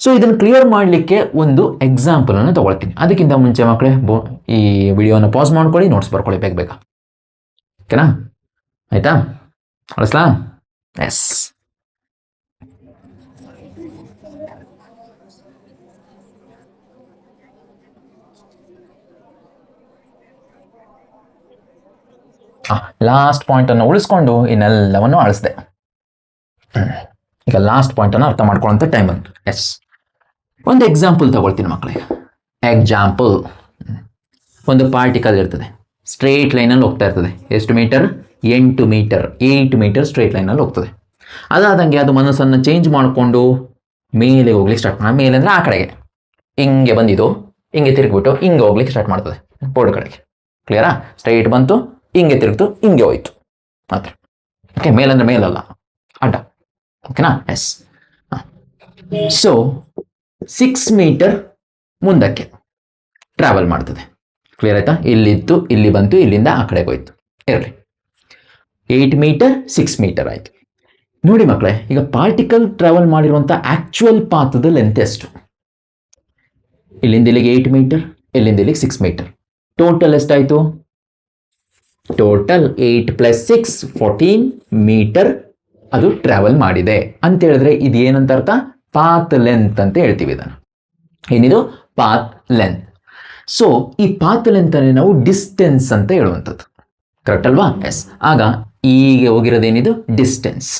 ಸೊ ಇದನ್ನು ಕ್ಲಿಯರ್ ಮಾಡಲಿಕ್ಕೆ ಒಂದು ಎಕ್ಸಾಂಪಲನ್ನು ತಗೊಳ್ತೀನಿ. ಅದಕ್ಕಿಂತ ಮುಂಚೆ ಮಕ್ಕಳೇ ಈ ವಿಡಿಯೋನ ಪಾಸ್ ಮಾಡ್ಕೊಳ್ಳಿ, ನೋಟ್ಸ್ ಬರ್ಕೊಳ್ಳಿ ಬೇಗ. ಓಕೆನಾ? ಆಯ್ತಾ? ಕಳಿಸ್ಲಾ? ಎಸ್. ಲಾಸ್ಟ್ ಪಾಯಿಂಟನ್ನು ಉಳಿಸ್ಕೊಂಡು ಇನ್ನೆಲ್ಲವನ್ನು ಅಳಿಸ್ದೆ. ಈಗ ಲಾಸ್ಟ್ ಪಾಯಿಂಟನ್ನು ಅರ್ಥ ಮಾಡ್ಕೊಳ್ಳೋಂಥ ಟೈಮ್ ಬಂತು. ಎಸ್. ಒಂದು ಎಕ್ಸಾಂಪಲ್ ತಗೊಳ್ತೀನಿ ಮಕ್ಕಳಿಗೆ. ಎಕ್ಸಾಂಪಲ್, ಒಂದು ಪಾರ್ಟಿಕಲ್ ಇರ್ತದೆ, ಸ್ಟ್ರೇಟ್ ಲೈನಲ್ಲಿ ಹೋಗ್ತಾ ಇರ್ತದೆ. ಎಷ್ಟು ಮೀಟರ್? 8 ಮೀಟರ್ ಸ್ಟ್ರೇಟ್ ಲೈನಲ್ಲಿ ಹೋಗ್ತದೆ. ಅದಾದಂಗೆ ಅದು ಮನಸ್ಸನ್ನು ಚೇಂಜ್ ಮಾಡಿಕೊಂಡು ಮೇಲೆ ಹೋಗ್ಲಿಕ್ಕೆ ಸ್ಟಾರ್ಟ್ ಮಾಡಿ, ಮೇಲೆ ಅಂದರೆ ಆ ಕಡೆಗೆ ಹಿಂಗೆ ಬಂದಿದ್ದು, ಹಿಂಗೆ ತಿರುಗಿಬಿಟ್ಟು ಹಿಂಗೆ ಹೋಗ್ಲಿಕ್ಕೆ ಸ್ಟಾರ್ಟ್ ಮಾಡ್ತದೆ ಬೋರ್ಡ್ ಕಡೆಗೆ. ಕ್ಲಿಯರಾ? ಸ್ಟ್ರೈಟ್ ಬಂತು, ಹಿಂಗೆ ತಿರುಗ್ತು, ಹಿಂಗೆ ಹೋಯ್ತು ಮಾತ್ರ. ಓಕೆ, ಮೇಲಂದ್ರೆ ಮೇಲಲ್ಲ, ಅಡ್ಡ. ಓಕೆನಾ? ಎಸ್. ಸೊ 6 ಮೀಟರ್ ಮುಂದಕ್ಕೆ ಟ್ರಾವೆಲ್ ಮಾಡ್ತದೆ. ಕ್ಲಿಯರ್ ಆಯ್ತಾ? ಇಲ್ಲಿತ್ತು, ಇಲ್ಲಿ ಬಂತು, ಇಲ್ಲಿಂದ ಆ ಕಡೆಗೆ ಹೋಯ್ತು. ಇರಲಿ, 8 ಮೀಟರ್ 6 ಮೀಟರ್ ಆಯಿತು. ನೋಡಿ ಮಕ್ಕಳೇ, ಈಗ ಪಾರ್ಟಿಕಲ್ ಟ್ರಾವೆಲ್ ಮಾಡಿರುವಂಥ ಆಕ್ಚುಯಲ್ ಪಾತ್ದ ಲೆಂತ್ ಎಷ್ಟು? ಇಲ್ಲಿಂದ ಇಲ್ಲಿಗೆ 8 ಮೀಟರ್, ಇಲ್ಲಿಂದ ಇಲ್ಲಿಗೆ 6 ಮೀಟರ್. ಟೋಟಲ್ ಎಷ್ಟಾಯಿತು? ಟೋಟಲ್ 8 + 6 14 ಮೀಟರ್ ಅದು ಟ್ರಾವೆಲ್ ಮಾಡಿದೆ ಅಂತ ಹೇಳಿದ್ರೆ ಇದು ಏನಂತ ಅರ್ಥ? ಪಾತ್ ಲೆಂತ್ ಅಂತ ಹೇಳ್ತೀವಿ ಇದನ್ನು. ಏನಿದು? Path length. ಸೊ ಈ ಪಾತ್ ಲೆಂತ್ ಅನ್ನು ನಾವು ಡಿಸ್ಟೆನ್ಸ್ ಅಂತ ಹೇಳುವಂಥದ್ದು. ಕರೆಕ್ಟ್ ಅಲ್ವಾ? ಎಸ್. ಆಗ ಹೀಗೆ ಹೋಗಿರೋದೇನಿದು? ಡಿಸ್ಟೆನ್ಸ್.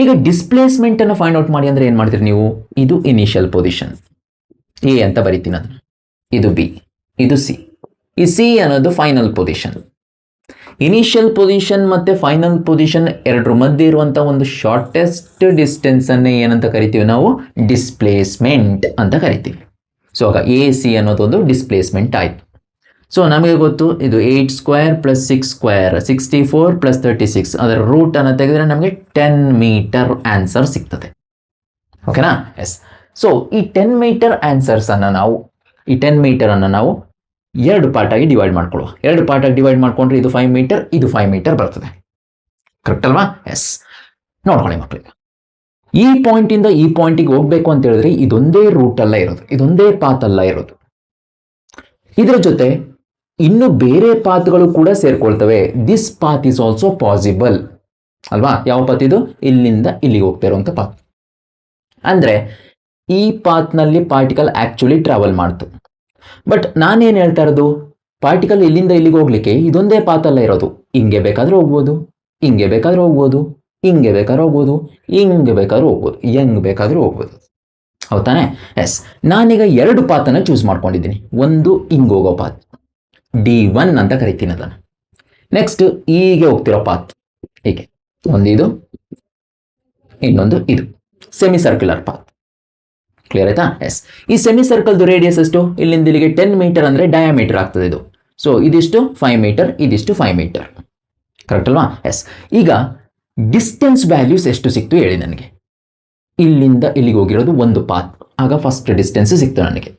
ಈಗ ಡಿಸ್ಪ್ಲೇಸ್ಮೆಂಟ್ ಅನ್ನು ಫೈಂಡ್ ಔಟ್ ಮಾಡಿ ಅಂದ್ರೆ ಏನು ಮಾಡ್ತೀರಿ ನೀವು? ಇದು ಇನಿಷಿಯಲ್ ಪೊಸಿಷನ್ ಎ ಅಂತ ಬರಿತೀನಿ ಅದನ್ನು, ಇದು ಬಿ, ಇದು ಸಿ. ಈ ಸಿ ಅನ್ನೋದು ಫೈನಲ್ ಪೊಸಿಷನ್. ಇನಿಷಿಯಲ್ ಪೊಸಿಷನ್ ಮತ್ತು ಫೈನಲ್ ಪೊಸಿಷನ್ ಎರಡರ ಮಧ್ಯೆ ಇರುವಂಥ ಒಂದು ಶಾರ್ಟೆಸ್ಟ್ ಡಿಸ್ಟೆನ್ಸನ್ನೇ ಏನಂತ ಕರಿತೀವಿ ನಾವು? ಡಿಸ್ಪ್ಲೇಸ್ಮೆಂಟ್ ಅಂತ ಕರಿತೀವಿ. ಸೊ ಆಗ ಎ ಸಿ ಅನ್ನೋದೊಂದು ಡಿಸ್ಪ್ಲೇಸ್ಮೆಂಟ್ ಆಯಿತು. ಸೊ ನಮಗೆ ಗೊತ್ತು ಇದು 8² + 6² 64 + 36, ಅದರ ರೂಟನ್ನು ತೆಗೆದರೆ ನಮಗೆ 10 ಮೀಟರ್ ಆನ್ಸರ್ ಸಿಗ್ತದೆ. ಓಕೆನಾ? ಎಸ್. ಸೊ ಈ 10 ಮೀಟರ್ ಆನ್ಸರ್ಸನ್ನು ನಾವು, ಈ 10 ಮೀಟರನ್ನು ನಾವು 2 ಪಾರ್ಟಾಗಿ ಡಿವೈಡ್ ಮಾಡ್ಕೊಳ್ಳುವ. 2 ಪಾರ್ಟಾಗಿ ಡಿವೈಡ್ ಮಾಡಿಕೊಂಡ್ರೆ ಇದು 5 ಮೀಟರ್, ಇದು 5 ಮೀಟರ್ ಬರ್ತದೆ. ಕರೆಕ್ಟ್ ಅಲ್ವಾ? ಎಸ್. ನೋಡ್ಕೊಳ್ಳಿ ಮಕ್ಕಳಿಗೆ, ಈ ಪಾಯಿಂಟಿಂದ ಈ ಪಾಯಿಂಟಿಗೆ ಹೋಗಬೇಕು ಅಂತ ಹೇಳಿದ್ರೆ ಇದೊಂದೇ ರೂಟಲ್ಲ ಇರೋದು, ಇದೊಂದೇ ಪಾತ್ ಅಲ್ಲ ಇರೋದು. ಇದರ ಜೊತೆ ಇನ್ನು ಬೇರೆ ಪಾತ್ಗಳು ಕೂಡ ಸೇರ್ಕೊಳ್ತವೆ. This path is also possible. ಅಲ್ವಾ? ಯಾವ ಪಾತ್ ಇದು? ಇಲ್ಲಿಂದ ಇಲ್ಲಿಗೆ ಹೋಗ್ತಾ ಇರುವಂಥ ಪಾತ್. ಅಂದರೆ ಈ ಪಾತ್ನಲ್ಲಿ ಪಾರ್ಟಿಕಲ್ ಆ್ಯಕ್ಚುಲಿ ಟ್ರಾವೆಲ್ ಮಾಡ್ತು. ಬಟ್ ನಾನೇನು ಹೇಳ್ತಾ ಇರೋದು, ಪಾರ್ಟಿಕಲ್ ಇಲ್ಲಿಂದ ಇಲ್ಲಿಗೆ ಹೋಗ್ಲಿಕ್ಕೆ ಇದೊಂದೇ ಪಾತಲ್ಲ ಇರೋದು. ಹಿಂಗೆ ಬೇಕಾದ್ರೆ ಹೋಗ್ಬೋದು, ಹಿಂಗೆ ಬೇಕಾದ್ರೆ ಹೋಗ್ಬೋದು, ಹಿಂಗೆ ಬೇಕಾದ್ರೆ ಹೋಗ್ಬೋದು, ಹಿಂಗೆ ಬೇಕಾದ್ರೂ ಹೋಗ್ಬೋದು, ಹೆಂಗೆ ಬೇಕಾದರೂ ಹೋಗ್ಬೋದು. ಹೌದಾನೆ? ಎಸ್, ನಾನೀಗ 2 ಪಾತನ್ನು ಚೂಸ್ ಮಾಡ್ಕೊಂಡಿದ್ದೀನಿ. ಒಂದು ಹಿಂಗೆ ಹೋಗೋ ಪಾತ್, D1 ಅಂತ ಕರಿತೀನಿ ಅದನ್ನು. ನೆಕ್ಸ್ಟ್ ಹೀಗೆ ಹೋಗ್ತಿರೋ ಪಾತ್, ಹೀಗೆ ಒಂದಿದು, ಇನ್ನೊಂದು ಇದು, ಸೆಮಿ ಸರ್ಕ್ಯುಲರ್ ಪಾತ್. ಕ್ಲಿಯರ್ ಆಯ್ತಾ? ಎಸ್. ಈ ಸೆಮಿ ಸರ್ಕಲ್ದು ರೇಡಿಯಸ್ ಎಷ್ಟು? ಇಲ್ಲಿಂದ ಇಲ್ಲಿಗೆ 10 ಮೀಟರ್ ಅಂದರೆ ಡಯಾಮೀಟರ್ ಆಗ್ತದೆ ಇದು. ಸೊ ಇದಿಷ್ಟು 5 ಮೀಟರ್, ಇದಿಷ್ಟು 5 ಮೀಟರ್. ಕರೆಕ್ಟ್ ಅಲ್ವಾ? ಎಸ್. ಈಗ ಡಿಸ್ಟೆನ್ಸ್ ವ್ಯಾಲ್ಯೂಸ್ ಎಷ್ಟು ಸಿಕ್ತು ಹೇಳಿ ನನಗೆ. ಇಲ್ಲಿಂದ ಇಲ್ಲಿಗೆ ಹೋಗಿರೋದು ಒಂದು ಪಾತ್, ಆಗ ಫಸ್ಟ್ ಡಿಸ್ಟೆನ್ಸ್ ಸಿಕ್ತು ನನಗೆ.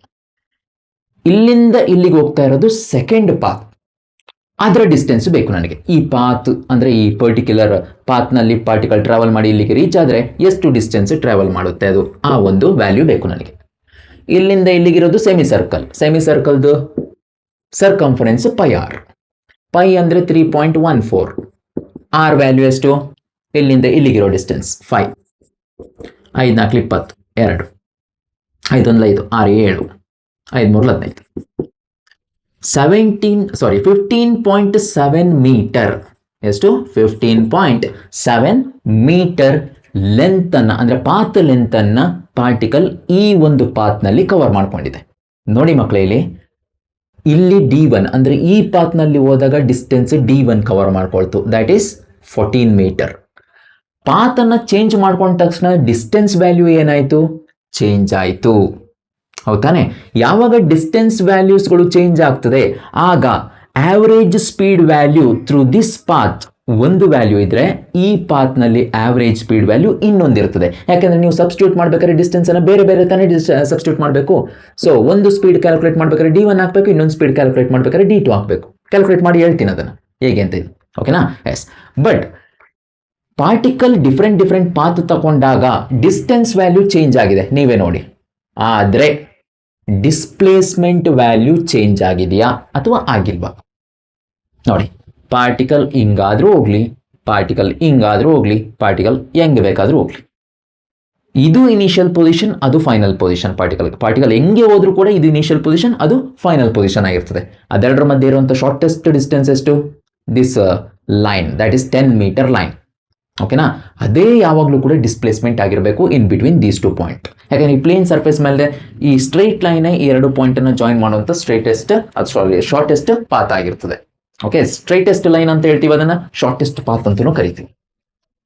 ಇಲ್ಲಿಂದ ಇಲ್ಲಿಗೆ ಹೋಗ್ತಾ ಇರೋದು ಸೆಕೆಂಡ್ ಪಾತ್, ಅದರ ಡಿಸ್ಟೆನ್ಸ್ ಬೇಕು ನನಗೆ. ಈ ಪಾತ್ ಅಂದರೆ ಈ ಪರ್ಟಿಕ್ಯುಲರ್ ಪಾತ್ನಲ್ಲಿ ಪಾರ್ಟಿಕಲ್ ಟ್ರಾವೆಲ್ ಮಾಡಿ ಇಲ್ಲಿಗೆ ರೀಚ್ ಆದರೆ ಎಷ್ಟು ಡಿಸ್ಟೆನ್ಸ್ ಟ್ರಾವೆಲ್ ಮಾಡುತ್ತೆ ಅದು, ಆ ಒಂದು ವ್ಯಾಲ್ಯೂ ಬೇಕು ನನಗೆ. ಇಲ್ಲಿಂದ ಇಲ್ಲಿಗಿರೋದು ಸೆಮಿ ಸರ್ಕಲ್, ಸೆಮಿ ಸರ್ಕಲ್ದು ಸರ್ಕಂಫರೆನ್ಸ್ πr, π ಅಂದರೆ 3.14, ಆರ್ ವ್ಯಾಲ್ಯೂ ಎಷ್ಟು? ಇಲ್ಲಿಂದ ಇಲ್ಲಿಗಿರೋ ಡಿಸ್ಟೆನ್ಸ್ 5, 5 4 20, 2, 5 1 5, 6 7, 5 3 15, 15.7 ಮೀಟರ್. ಎಷ್ಟು? 15.7 ಮೀಟರ್ ಲೆಂತನ್ನು, ಅಂದರೆ ಪಾತ್ ಲೆಂತನ್ನು ಪಾರ್ಟಿಕಲ್ ಈ ಒಂದು ಪಾತ್ನಲ್ಲಿ ಕವರ್ ಮಾಡ್ಕೊಂಡಿದೆ. ನೋಡಿ ಮಕ್ಕಳೇ, ಇಲ್ಲಿ D1 ಅಂದರೆ ಈ ಪಾತ್ನಲ್ಲಿ ಹೋದಾಗ ಡಿಸ್ಟೆನ್ಸ್ D1 ಕವರ್ ಮಾಡ್ಕೊಳ್ತು, ದ್ಯಾಟ್ ಈಸ್ 14 ಮೀಟರ್. ಪಾತನ್ನು ಚೇಂಜ್ ಮಾಡ್ಕೊಂಡ ತಕ್ಷಣ ಡಿಸ್ಟೆನ್ಸ್ ವ್ಯಾಲ್ಯೂ ಏನಾಯಿತು? ಚೇಂಜ್ ಆಯಿತು. ಹೌದಾನೆ? ಯಾವಾಗ ಡಿಸ್ಟೆನ್ಸ್ ವ್ಯಾಲ್ಯೂಸ್ಗಳು ಚೇಂಜ್ ಆಗ್ತದೆ ಆಗ average speed value through this path ಒಂದು ವ್ಯಾಲ್ಯೂ ಇದ್ರೆ ಈ ಪಾತ್ನಲ್ಲಿ ಆವರೇಜ್ ಸ್ಪೀಡ್ ವ್ಯಾಲ್ಯೂ ಇನ್ನೊಂದಿರ್ತದೆ. ಯಾಕೆಂದ್ರೆ ನೀವು ಸಬ್ಸ್ಟಿಟ್ಯೂಟ್ ಮಾಡ್ಬೇಕಾದ್ರೆ ಡಿಸ್ಟೆನ್ಸ್ ಅನ್ನು ಬೇರೆ ಬೇರೆ ತಾನೇ ಸಬ್ಸ್ಟಿಟ್ಯೂಟ್ ಮಾಡಬೇಕು. ಸೊ ಒಂದು ಸ್ಪೀಡ್ ಕ್ಯಾಲ್ಕುಲೇಟ್ ಮಾಡ್ಬೇಕಾದ್ರೆ D1 ಹಾಕಬೇಕು, ಇನ್ನೊಂದು ಸ್ಪೀಡ್ ಕ್ಯಾಲ್ಕುಲೇಟ್ ಮಾಡ್ಬೇಕಾದ್ರೆ D2 ಹಾಕಬೇಕು. ಕ್ಯಾಲ್ಕುಲೇಟ್ ಮಾಡಿ ಹೇಳ್ತೀನಿ ಅದನ್ನು ಹೇಗೆ ಅಂತ ಇದು. ಓಕೆನಾ? Yes. But particle different path ತಗೊಂಡಾಗ ಡಿಸ್ಟೆನ್ಸ್ ವ್ಯಾಲ್ಯೂ ಚೇಂಜ್ ಆಗಿದೆ, ನೀವೇ ನೋಡಿ. ಆದರೆ ಡಿಸ್ಪ್ಲೇಸ್ಮೆಂಟ್ ವ್ಯಾಲ್ಯೂ ಚೇಂಜ್ ಆಗಿದೆಯಾ ಅಥವಾ ಆಗಿಲ್ವಾ ನೋಡಿ. ಪಾರ್ಟಿಕಲ್ ಹಿಂಗಾದ್ರೂ ಹೋಗ್ಲಿ, ಪಾರ್ಟಿಕಲ್ ಹಿಂಗಾದ್ರೂ ಹೋಗ್ಲಿ, ಪಾರ್ಟಿಕಲ್ ಹೆಂಗೆ ಬೇಕಾದ್ರೂ ಹೋಗ್ಲಿ, ಇದು ಇನಿಷಿಯಲ್ ಪೊಸಿಷನ್, ಅದು ಫೈನಲ್ ಪೊಸಿಷನ್. ಪಾರ್ಟಿಕಲ್ ಹೆಂಗೆ ಹೋದ್ರೂ ಕೂಡ ಇದು ಇನಿಷಿಯಲ್ ಪೊಸಿಷನ್, ಅದು ಫೈನಲ್ ಪೊಸಿಷನ್ ಆಗಿರ್ತದೆ. ಅದೆರಡರ ಮಧ್ಯೆ ಇರುವಂಥ ಶಾರ್ಟೆಸ್ಟ್ ಡಿಸ್ಟೆನ್ಸ್ ಎಷ್ಟು? This line, that is 10 metre line. ಓಕೆನಾ? ಅದೇ ಯಾವಾಗಲೂ ಕೂಡ ಡಿಸ್ಪ್ಲೇಸ್ಮೆಂಟ್ ಆಗಿರಬೇಕು ಇನ್ ಬಿಟ್ವೀನ್ ದೀಸ್ 2 ಪಾಯಿಂಟ್. ಯಾಕಂದ್ರೆ ಈ ಪ್ಲೇನ್ ಸರ್ಫೇಸ್ ಮೇಲೆ ಈ ಸ್ಟ್ರೈಟ್ ಲೈನ್ ಈ 2 ಪಾಯಿಂಟನ್ನು ಜಾಯಿನ್ ಮಾಡುವಂಥ ಶಾರ್ಟೆಸ್ಟ್ ಪಾತ್ ಆಗಿರ್ತದೆ. ಓಕೆ, ಸ್ಟ್ರೈಟೆಸ್ಟ್ ಲೈನ್ ಅಂತ ಹೇಳ್ತೀವಿ, ಅದನ್ನ ಶಾರ್ಟೆಸ್ಟ್ ಪಾತ್ ಅಂತಲೂ ಕರಿತೀವಿ.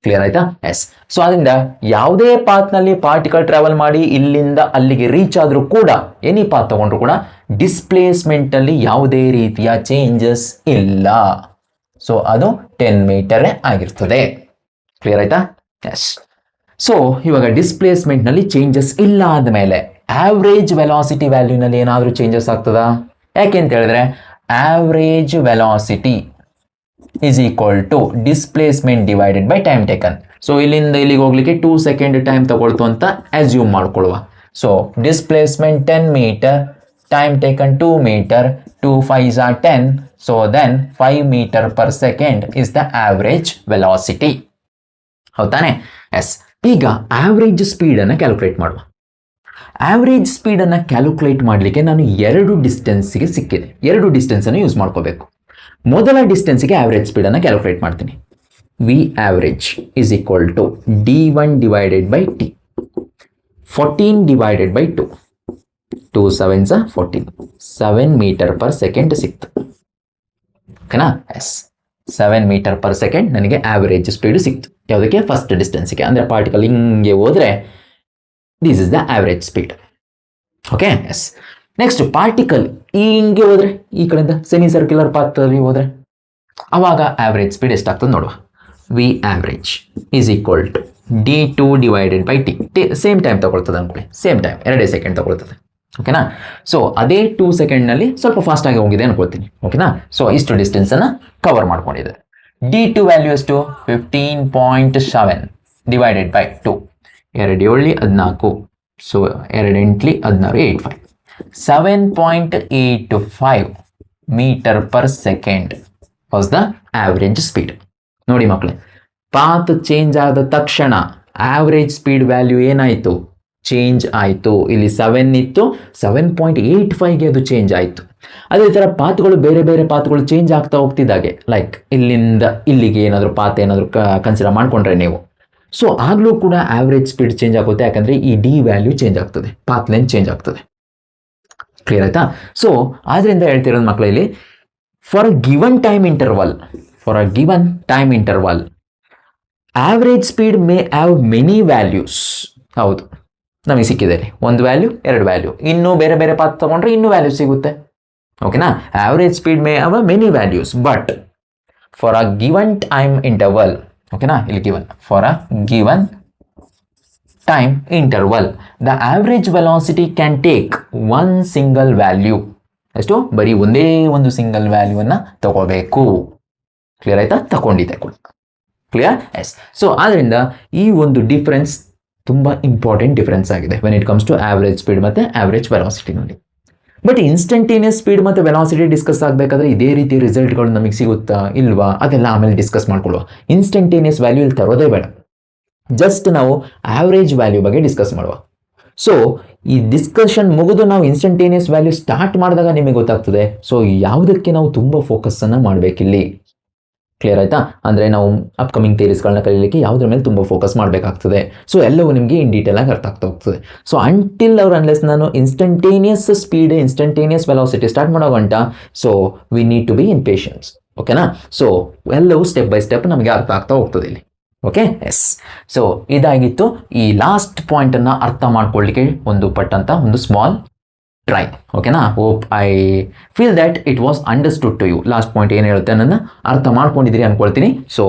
ಕ್ಲಿಯರ್ ಆಯ್ತಾ? ಎಸ್. ಸೊ ಅದರಿಂದ ಯಾವುದೇ ಪಾತ್ನಲ್ಲಿ ಪಾರ್ಟಿಕಲ್ ಟ್ರಾವೆಲ್ ಮಾಡಿ ಇಲ್ಲಿಂದ ಅಲ್ಲಿಗೆ ರೀಚ್ ಆದರೂ ಕೂಡ, ಎನಿ ಪಾತ್ ತಗೊಂಡ್ರು ಕೂಡ ಡಿಸ್ಪ್ಲೇಸ್ಮೆಂಟ್ ಅಲ್ಲಿ ಯಾವುದೇ ರೀತಿಯ ಚೇಂಜಸ್ ಇಲ್ಲ. ಸೊ ಅದು 10 ಮೀಟರೇ ಆಗಿರ್ತದೆ. ಕ್ಲಿಯರ್ ಆಯ್ತಾ? ಎಸ್. ಸೊ ಇವಾಗ ಡಿಸ್ಪ್ಲೇಸ್ಮೆಂಟ್ ನಲ್ಲಿ ಚೇಂಜಸ್ ಇಲ್ಲ ಆದಮೇಲೆ ಆವ್ರೇಜ್ ವೆಲಾಸಿಟಿ ವ್ಯಾಲ್ಯೂನಲ್ಲಿ ಏನಾದರೂ ಚೇಂಜಸ್ ಆಗ್ತದಾ? ಯಾಕೆ ಅಂತ ಹೇಳಿದ್ರೆ average velocity is equal to displacement divided by time taken. So ಇಲ್ಲಿಂದ ಇಲ್ಲಿಗೆ ಹೋಗ್ಲಿಕ್ಕೆ 2 ಸೆಕೆಂಡ್ ಟೈಮ್ ತಗೊಳ್ತು ಅಂತ ಅಸ್ಯೂಮ್ ಮಾಡ್ಕೊಳ್ಳುವ. So displacement 10 metre, time taken 2 metre, 2 5s are 10, so then 5 meter per second is the average velocity. ಹೌದಾನೆ? Yes. ಈಗ average ಸ್ಪೀಡನ್ನು calculate ಮಾಡುವ. ಆವ್ರೇಜ್ ಸ್ಪೀಡನ್ನು ಕ್ಯಾಲ್ಕುಲೇಟ್ ಮಾಡಲಿಕ್ಕೆ ನಾನು 2 ಡಿಸ್ಟೆನ್ಸ್ಗೆ ಸಿಕ್ಕಿದೆ, 2 ಡಿಸ್ಟೆನ್ಸನ್ನು ಯೂಸ್ ಮಾಡ್ಕೋಬೇಕು. ಮೊದಲ ಡಿಸ್ಟೆನ್ಸ್ಗೆ ಆವ್ರೇಜ್ ಸ್ಪೀಡನ್ನು ಕ್ಯಾಲ್ಕುಲೇಟ್ ಮಾಡ್ತೀನಿ. V average is equal to D1 divided by T, 14 ಡಿವೈಡೆಡ್ by 2, 2 7s 14, 7 metre per second ಸಿಕ್ತು. ಓಕೆನಾ? ಎಸ್. 7 ಮೀಟರ್ ಪರ್ ಸೆಕೆಂಡ್ ನನಗೆ ಆವರೇಜ್ ಸ್ಪೀಡ್ ಸಿಕ್ತು. ಯಾವುದಕ್ಕೆ? ಫಸ್ಟ್ ಡಿಸ್ಟೆನ್ಸ್ಗೆ. ಅಂದರೆ ಪಾರ್ಟಿಕಲ್ ಹಿಂಗೆ ಹೋದರೆ this is the average speed. Okay? Yes. Next particle ಹಿಂಗೆ ಹೋದರೆ, ಈ ಕಡೆಯಿಂದ ಸೆಮಿ ಸರ್ಕ್ಯುಲರ್ ಪಾತಲ್ಲಿ ಹೋದರೆ ಅವಾಗ ಆವರೇಜ್ ಸ್ಪೀಡ್ ಎಷ್ಟಾಗ್ತದೆ ನೋಡುವ. V average is equal to D2 divided by T. Same time ತಗೊಳ್ತದೆ ಅಂದ್ಕೊಳ್ಳಿ, ಸೇಮ್ ಟೈಮ್ 2 ಸೆಕೆಂಡ್ ತಗೊಳ್ತದೆ. ಓಕೆನಾ? ಸೊ ಅದೇ 2 ಸೆಕೆಂಡ್ನಲ್ಲಿ ಸ್ವಲ್ಪ ಫಾಸ್ಟಾಗಿ ಹೋಗಿದೆ ಅನ್ಕೊಳ್ತೀನಿ. ಓಕೆನಾ? ಸೊ ಇಷ್ಟು ಡಿಸ್ಟೆನ್ಸನ್ನು ಕವರ್ ಮಾಡ್ಕೊಂಡಿದೆ. D2 ವ್ಯಾಲ್ಯೂ ಎಷ್ಟು? 15.7 divided by 2, 2 7 14, so 2 8 16, 85, 7.85 metre per second was the average speed. ನೋಡಿ ಮಕ್ಕಳೇ, ಪಾತ್ ಚೇಂಜ್ ಆದ ತಕ್ಷಣ ಆವ್ರೇಜ್ ಸ್ಪೀಡ್ ವ್ಯಾಲ್ಯೂ ಏನಾಯಿತು, ಚೇಂಜ್ ಆಯಿತು. ಇಲ್ಲಿ 7 ಇತ್ತು, 7.85ಗೆ ಅದು ಚೇಂಜ್ ಆಯಿತು. ಅದೇ ಥರ ಪಾತ್ಗಳು ಬೇರೆ ಬೇರೆ ಪಾತ್ಗಳು ಚೇಂಜ್ ಆಗ್ತಾ ಹೋಗ್ತಿದ್ದಾಗೆ, ಲೈಕ್ ಇಲ್ಲಿಂದ ಇಲ್ಲಿಗೆ ಏನಾದರೂ ಪಾತ್ ಏನಾದರೂ ಕನ್ಸಿಡರ್ ಮಾಡಿಕೊಂಡ್ರೆ ನೀವು, ಸೊ ಆಗಲೂ ಕೂಡ ಆವ್ರೇಜ್ ಸ್ಪೀಡ್ ಚೇಂಜ್ ಆಗುತ್ತೆ. ಯಾಕಂದರೆ ಈ ಡಿ ವ್ಯಾಲ್ಯೂ ಚೇಂಜ್ ಆಗ್ತದೆ, ಪಾತ್ ಲೆಂತ್ ಚೇಂಜ್ ಆಗ್ತದೆ. ಕ್ಲಿಯರ್ ಆಯ್ತಾ? ಸೊ ಆದ್ದರಿಂದ ಹೇಳ್ತಿರೋದು ಮಕ್ಕಳು, ಇಲ್ಲಿ for a given time interval average speed may have many values. ಹೌದು, ನಮಗೆ ಸಿಕ್ಕಿದೆ ಇಲ್ಲಿ ಒಂದು ವ್ಯಾಲ್ಯೂ, ಎರಡು ವ್ಯಾಲ್ಯೂ. ಇನ್ನೂ ಬೇರೆ ಬೇರೆ ಪಾತ್ ತಗೊಂಡ್ರೆ ಇನ್ನೂ ವ್ಯಾಲ್ಯೂ ಸಿಗುತ್ತೆ. ಓಕೆನಾ? Average speed may have many values but for a given time interval, ಓಕೆನಾ, ಇಲ್ಲಿ given for a given time interval the average velocity can take one single value. ಎಷ್ಟು? ಬರೀ ಒಂದೇ ಒಂದು ಸಿಂಗಲ್ ವ್ಯಾಲ್ಯೂವನ್ನು ತಗೋಬೇಕು. ಕ್ಲಿಯರ್ ಆಯ್ತಾ? ತಗೊಂಡಿದೆ ಕೂಡ. ಕ್ಲಿಯರ್? ಎಸ್. ಸೊ ಆದ್ದರಿಂದ ಈ ಒಂದು ಡಿಫ್ರೆನ್ಸ್ ತುಂಬ ಇಂಪಾರ್ಟೆಂಟ್ ಡಿಫ್ರೆನ್ಸ್ ಆಗಿದೆ when it comes to average speed ಮತ್ತು ಆವ್ರೇಜ್ ವೆಲಾಸಿಟಿನಲ್ಲಿ. ಬಟ್ ಇನ್ಸ್ಟಂಟೇನಿಯಸ್ ಸ್ಪೀಡ್ ಮತ್ತು ವೆಲಾಸಿಟಿ ಡಿಸ್ಕಸ್ ಆಗಬೇಕಾದ್ರೆ ಇದೇ ರೀತಿ ರಿಸಲ್ಟ್ಗಳು ನಮಗೆ ಸಿಗುತ್ತಾ ಇಲ್ವಾ ಅದೆಲ್ಲ ಆಮೇಲೆ ಡಿಸ್ಕಸ್ ಮಾಡ್ಕೊಳ್ಳುವ. ಇನ್ಸ್ಟಂಟೇನಿಯಸ್ ವ್ಯಾಲ್ಯೂ ಇಲ್ಲಿ ತರೋದೇ ಬೇಡ, ಜಸ್ಟ್ ನಾವು ಆವ್ರೇಜ್ ವ್ಯಾಲ್ಯೂ ಬಗ್ಗೆ ಡಿಸ್ಕಸ್ ಮಾಡುವ. ಸೊ ಈ ಡಿಸ್ಕಷನ್ ಮುಗಿದು ನಾವು ಇನ್ಸ್ಟಂಟೇನಿಯಸ್ ವ್ಯಾಲ್ಯೂ ಸ್ಟಾರ್ಟ್ ಮಾಡಿದಾಗ ನಿಮಗೆ ಗೊತ್ತಾಗ್ತದೆ ಸೊ ಯಾವುದಕ್ಕೆ ನಾವು ತುಂಬ ಫೋಕಸ್ಸನ್ನು ಮಾಡಬೇಕಿಲ್ಲಿ. ಕ್ಲಿಯರ್ ಆಯ್ತಾ? ಅಂದರೆ ನಾವು ಅಪ್ಕಮಿಂಗ್ ಥಿಯರೀಸ್ಗಳನ್ನ ಕಲೀಲಿಕ್ಕೆ ಯಾವುದ್ರ ಮೇಲೆ ತುಂಬ ಫೋಕಸ್ ಮಾಡಬೇಕಾಗ್ತದೆ. ಸೊ ಎಲ್ಲವೂ ನಿಮಗೆ ಇನ್ ಡೀಟೇಲ್ ಆಗಿ ಅರ್ಥ ಆಗ್ತಾ ಹೋಗ್ತದೆ. ಸೊ ಅಂಟಿಲ್ ಅನ್ಲೆಸ್ ನಾನು instantaneous speed, instantaneous velocity start ಮಾಡೋ ಗಂಟ, so we need to be in patience. ಓಕೆನಾ? ಸೊ ಎಲ್ಲವೂ ಸ್ಟೆಪ್ ಬೈ ಸ್ಟೆಪ್ ನಮಗೆ ಅರ್ಥ ಆಗ್ತಾ ಹೋಗ್ತದೆ ಇಲ್ಲಿ. ಓಕೆ? ಎಸ್. ಸೊ ಇದಾಗಿತ್ತು ಈ ಲಾಸ್ಟ್ ಪಾಯಿಂಟನ್ನು ಅರ್ಥ ಮಾಡ್ಕೊಳ್ಳಿಕ್ಕೆ ಒಂದು ಪಟ್ಟಂತ ಒಂದು ಸ್ಮಾಲ್ ಟ್ರೈ. ಓಕೆನಾ? Hope I feel that it was understood to you. Last point ಏನು ಹೇಳುತ್ತೆ ನನ್ನ ಅರ್ಥ ಮಾಡ್ಕೊಂಡಿದ್ದೀರಿ ಅಂದ್ಕೊಳ್ತೀನಿ. ಸೊ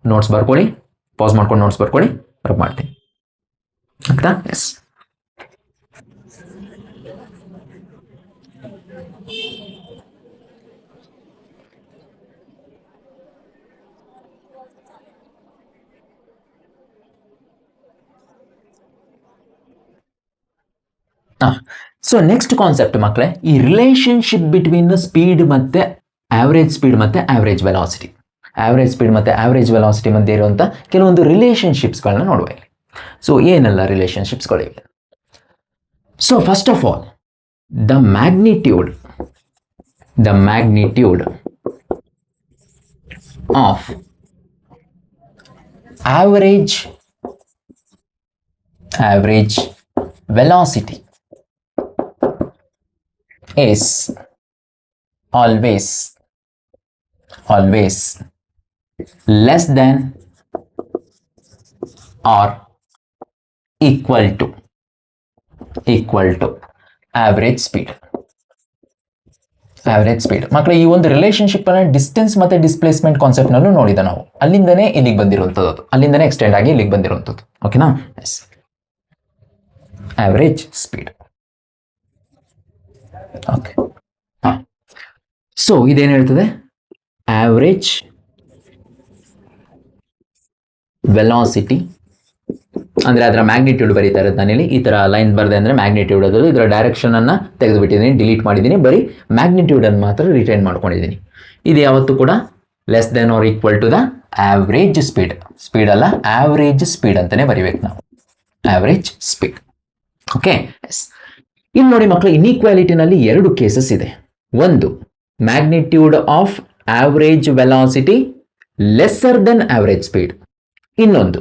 ನೋಟ್ಸ್ ಬರ್ಕೊಳ್ಳಿ, ಪಾಸ್ ಮಾಡ್ಕೊಂಡು ನೋಟ್ಸ್ ಬರ್ಕೊಳ್ಳಿ, ವರ್ಕ್ ಮಾಡ್ತೀನಿ. ಆಗ್ತಾ? ಎಸ್. ಸೊ ನೆಕ್ಸ್ಟ್ ಕಾನ್ಸೆಪ್ಟ್ ಮಕ್ಕಳೇ, ಈ ರಿಲೇಷನ್ಶಿಪ್ ಬಿಟ್ವೀನ್ ದ ಸ್ಪೀಡ್ ಮತ್ತು ಆವ್ರೇಜ್ ಸ್ಪೀಡ್ ಮತ್ತು ಆವ್ರೇಜ್ ವೆಲಾಸಿಟಿ. ಆವ್ರೇಜ್ ಸ್ಪೀಡ್ ಮತ್ತು ಆವ್ರೇಜ್ ವೆಲಾಸಿಟಿ ಮಧ್ಯೆ ಇರುವಂಥ ಕೆಲವೊಂದು ರಿಲೇಷನ್ಶಿಪ್ಸ್ಗಳನ್ನ ನೋಡುವ ಇಲ್ಲಿ. ಸೊ ಏನೆಲ್ಲ ರಿಲೇಷನ್ಶಿಪ್ಸ್ಗಳಿವೆ? So first of all the magnitude of average velocity is always less than or equal to average speed. ಮಕ್ಕಳು ಈ ಒಂದು ರಿಲೇಶನ್ಶಿಪ್ ಅನ್ನ ಡಿಸ್ಟೆನ್ಸ್ ಮತ್ತೆ ಡಿಸ್ಪ್ಲೇಸ್ಮೆಂಟ್ ಕಾನ್ಸೆಪ್ಟ್ ನಲ್ಲೂ ನೋಡಿದ ನಾವು. ಅಲ್ಲಿಂದನೇ ಇಲ್ಲಿಗೆ ಬಂದಿರುವಂಥದ್ದು, ಅದು ಅಲ್ಲಿಂದನೇ ಎಕ್ಸ್ಟೆಂಡ್ ಆಗಿ ಇಲ್ಲಿಗೆ ಬಂದಿರುವಂಥದ್ದು. ಓಕೆನಾ? Yes. Average speed. Okay. So ಇದೇನು ಹೇಳ್ತದೆ? ಆವರೇಜ್ ವೆಲಾಸಿಟಿ ಅಂದರೆ ಅದರ ಮ್ಯಾಗ್ನಿಟ್ಯೂಡ್ ಬರೀತಾ ಇರೋದು ನಾನಿಲ್ಲಿ ಈ ಥರ ಲೈನ್ ಬರದೆ ಅಂದರೆ ಮ್ಯಾಗ್ನಿಟ್ಯೂಡ್ ಅದರಲ್ಲಿ ಇದರ ಡೈರೆಕ್ಷನನ್ನು ತೆಗೆದುಬಿಟ್ಟಿದ್ದೀನಿ, ಡಿಲೀಟ್ ಮಾಡಿದ್ದೀನಿ, ಬರೀ ಮ್ಯಾಗ್ನಿಟ್ಯೂಡನ್ನು ಮಾತ್ರ ರಿಟೈನ್ ಮಾಡ್ಕೊಂಡಿದ್ದೀನಿ. ಇದು ಯಾವತ್ತೂ ಕೂಡ less than or equal to the average speed. Speed ಅಲ್ಲ, ಆವ್ರೇಜ್ ಸ್ಪೀಡ್ ಅಂತಲೇ ಬರಿಬೇಕು ನಾವು, ಆವ್ರೇಜ್ ಸ್ಪೀಡ್. ಓಕೆ? ಎಸ್. ಇಲ್ಲಿ ನೋಡಿ ಮಕ್ಕಳು, ಇನ್ಈಕ್ವಾಲಿಟಿನಲ್ಲಿ ಎರಡು ಕೇಸಸ್ ಇದೆ. ಒಂದು magnitude of average velocity lesser than average speed, ಇನ್ನೊಂದು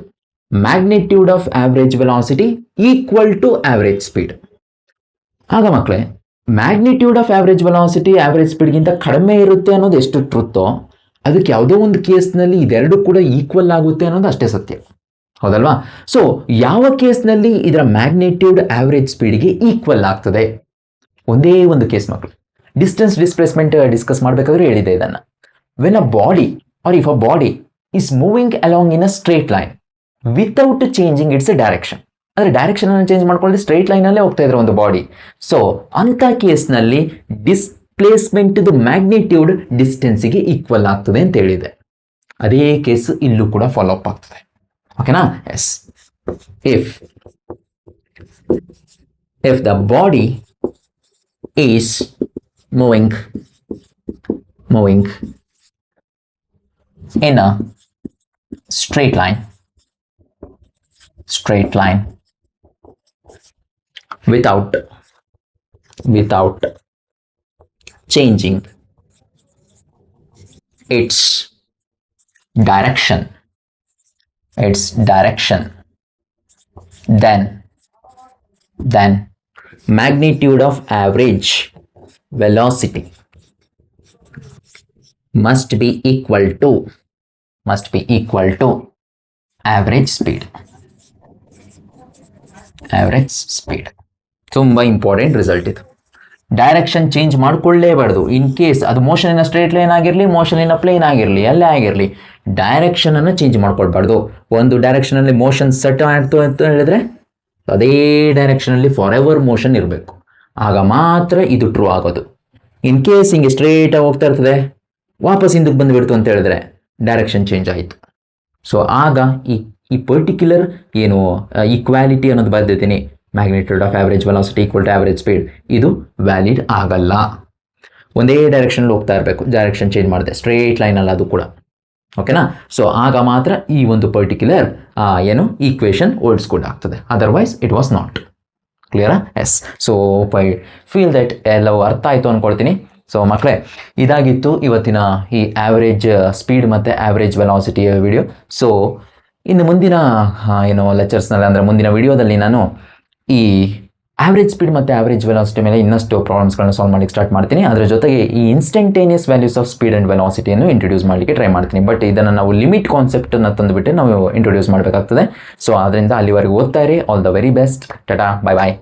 magnitude of average velocity equal to average speed. ಆಗ ಮಕ್ಕಳೇ, magnitude of average velocity average ಸ್ಪೀಡ್ಗಿಂತ ಕಡಿಮೆ ಇರುತ್ತೆ ಅನ್ನೋದು ಎಷ್ಟು ಟ್ರುತ್ತೋ, ಅದಕ್ಕೆ ಯಾವುದೋ ಒಂದು ಕೇಸ್ನಲ್ಲಿ ಇದೆರಡು ಕೂಡ ಈಕ್ವಲ್ ಆಗುತ್ತೆ ಅನ್ನೋದು ಅಷ್ಟೇ ಸತ್ಯ. ಹೌದಲ್ವಾ? ಸೊ ಯಾವ ಕೇಸ್ನಲ್ಲಿ ಇದರ ಮ್ಯಾಗ್ನಿಟ್ಯೂಡ್ ಆವ್ರೇಜ್ ಸ್ಪೀಡ್ಗೆ ಈಕ್ವಲ್ ಆಗ್ತದೆ? ಒಂದೇ ಒಂದು ಕೇಸ್ ಮಕ್ಕಳು, ಡಿಸ್ಟೆನ್ಸ್ ಡಿಸ್ಪ್ಲೇಸ್ಮೆಂಟ್ ಡಿಸ್ಕಸ್ ಮಾಡಬೇಕಾದ್ರೆ ಹೇಳಿದೆ ಇದನ್ನು. When a body or if a body is moving along in a straight line without changing its direction, ಅಂದರೆ ಡೈರೆಕ್ಷನ್ ಅನ್ನು ಚೇಂಜ್ ಮಾಡ್ಕೊಳ್ಳಿ ಸ್ಟ್ರೈಟ್ ಲೈನಲ್ಲೇ ಹೋಗ್ತಾ ಇದ್ರೆ ಒಂದು ಬಾಡಿ. ಸೊ ಅಂಥ ಕೇಸ್ನಲ್ಲಿ ಡಿಸ್ಪ್ಲೇಸ್ಮೆಂಟ್ ಮ್ಯಾಗ್ನಿಟ್ಯೂಡ್ ಡಿಸ್ಟೆನ್ಸಿಗೆ ಈಕ್ವಲ್ ಆಗ್ತದೆ ಅಂತ ಹೇಳಿದೆ. ಅದೇ ಕೇಸ್ ಇಲ್ಲೂ ಕೂಡ ಫಾಲೋ ಅಪ್ ಆಗ್ತದೆ. ಓಕೆನಾ? Yes. If the body is moving in a straight line without changing its direction, then magnitude of average velocity must be equal to average speed. ತುಂಬ important result ಇದು. ಡೈರೆಕ್ಷನ್ ಚೇಂಜ್ ಮಾಡ್ಕೊಳ್ಳೇಬಾರ್ದು. In case ಅದು motion in straight line ಆಗಿರಲಿ, motion in plane ಆಗಿರಲಿ, ಎಲ್ಲೇ ಆಗಿರಲಿ, ಡೈರೆಕ್ಷನನ್ನು change ಮಾಡ್ಕೊಳ್ಬಾರ್ದು. ಒಂದು ಡೈರೆಕ್ಷನಲ್ಲಿ motion set ಆಯಿತು ಅಂತ ಹೇಳಿದ್ರೆ ಅದೇ ಡೈರೆಕ್ಷನಲ್ಲಿ ಫಾರ್ ಎವರ್ ಮೋಷನ್ ಇರಬೇಕು. ಆಗ ಮಾತ್ರ ಇದು ಟ್ರೂ ಆಗೋದು. ಇನ್ ಕೇಸ್ ಹಿಂಗೆ ಸ್ಟ್ರೇಟಾಗಿ ಹೋಗ್ತಾ ಇರ್ತದೆ, ವಾಪಸ್ ಹಿಂದಕ್ಕೆ ಬಂದುಬಿಡ್ತು ಅಂತ ಹೇಳಿದ್ರೆ ಡೈರೆಕ್ಷನ್ ಚೇಂಜ್ ಆಯಿತು. ಸೊ ಆಗ ಈ ಪರ್ಟಿಕ್ಯುಲರ್ ಏನು ಈಕ್ವಾಲಿಟಿ ಅನ್ನೋದು ಬರ್ದಿದ್ದೀನಿ, magnitude of average velocity equal to average speed, ಇದು ವ್ಯಾಲಿಡ್ ಆಗಲ್ಲ. ಒಂದೇ ಡೈರೆಕ್ಷನಲ್ಲಿ ಹೋಗ್ತಾ ಇರಬೇಕು, ಡೈರೆಕ್ಷನ್ ಚೇಂಜ್ ಮಾಡಿದೆ ಸ್ಟ್ರೇಟ್ ಲೈನಲ್ಲಿ ಅದು ಕೂಡ. ಓಕೆನಾ? ಸೊ ಆಗ ಮಾತ್ರ ಈ ಒಂದು ಪರ್ಟಿಕ್ಯುಲರ್ ಏನು ಈಕ್ವೇಷನ್ ಓಲ್ಡ್ಸ್ ಗುಡ್ ಆಗ್ತದೆ. Otherwise it was not. ಕ್ಲಿಯರಾ? Yes. So I feel that ಎಲ್ಲವೂ ಅರ್ಥ ಆಯಿತು ಅಂದ್ಕೊಳ್ತೀನಿ. ಸೊ ಮಕ್ಕಳೇ, ಇದಾಗಿತ್ತು ಇವತ್ತಿನ ಈ ಆ್ಯಾವ್ರೇಜ್ ಸ್ಪೀಡ್ ಮತ್ತು ಆ್ಯಾವ್ರೇಜ್ ವೆಲಾಸಿಟಿಯ ವಿಡಿಯೋ. ಸೊ ಇನ್ನು ಮುಂದಿನ ಏನು ಲೆಕ್ಚರ್ಸ್ನಲ್ಲಿ, ಅಂದರೆ ಮುಂದಿನ ವಿಡಿಯೋದಲ್ಲಿ ನಾನು ಈ ಆವ್ರೇಜ್ ಸ್ಪೀಡ್ ಮತ್ತು ಆವ್ರೇಜ್ ವೆಲಾಸಿಟಿ ಮೇಲೆ ಇನ್ನಷ್ಟು ಪ್ರಾಬ್ಲಮ್ಸ್ಗಳನ್ನ ಸಾಲ್ವ್ ಮಾಡಲಿಕ್ಕೆ ಸ್ಟಾರ್ಟ್ ಮಾಡ್ತೀನಿ. ಅದರ ಜೊತೆಗೆ ಈ instantaneous values of speed and ವೆಲಾಸಿಟಿಯನ್ನು ಇಂಟ್ರೊಡ್ಯೂಸ್ ಮಾಡಲಿಕ್ಕೆ ಟ್ರೈ ಮಾಡ್ತೀನಿ. ಬಟ್ ಇದನ್ನು ನಾವು ಲಿಮಿಟ್ ಕಾನ್ಸೆಪ್ಟನ್ನು ತಂದುಬಿಟ್ಟು ನಾವು ಇಂಟ್ರೊಡ್ಯೂಸ್ ಮಾಡಬೇಕಾಗ್ತದೆ. ಸೊ ಅದರಿಂದ ಅಲ್ಲಿವರೆಗೂ ಓದ್ತಾ ಇರಿ. All the very best. Tata, bye bye.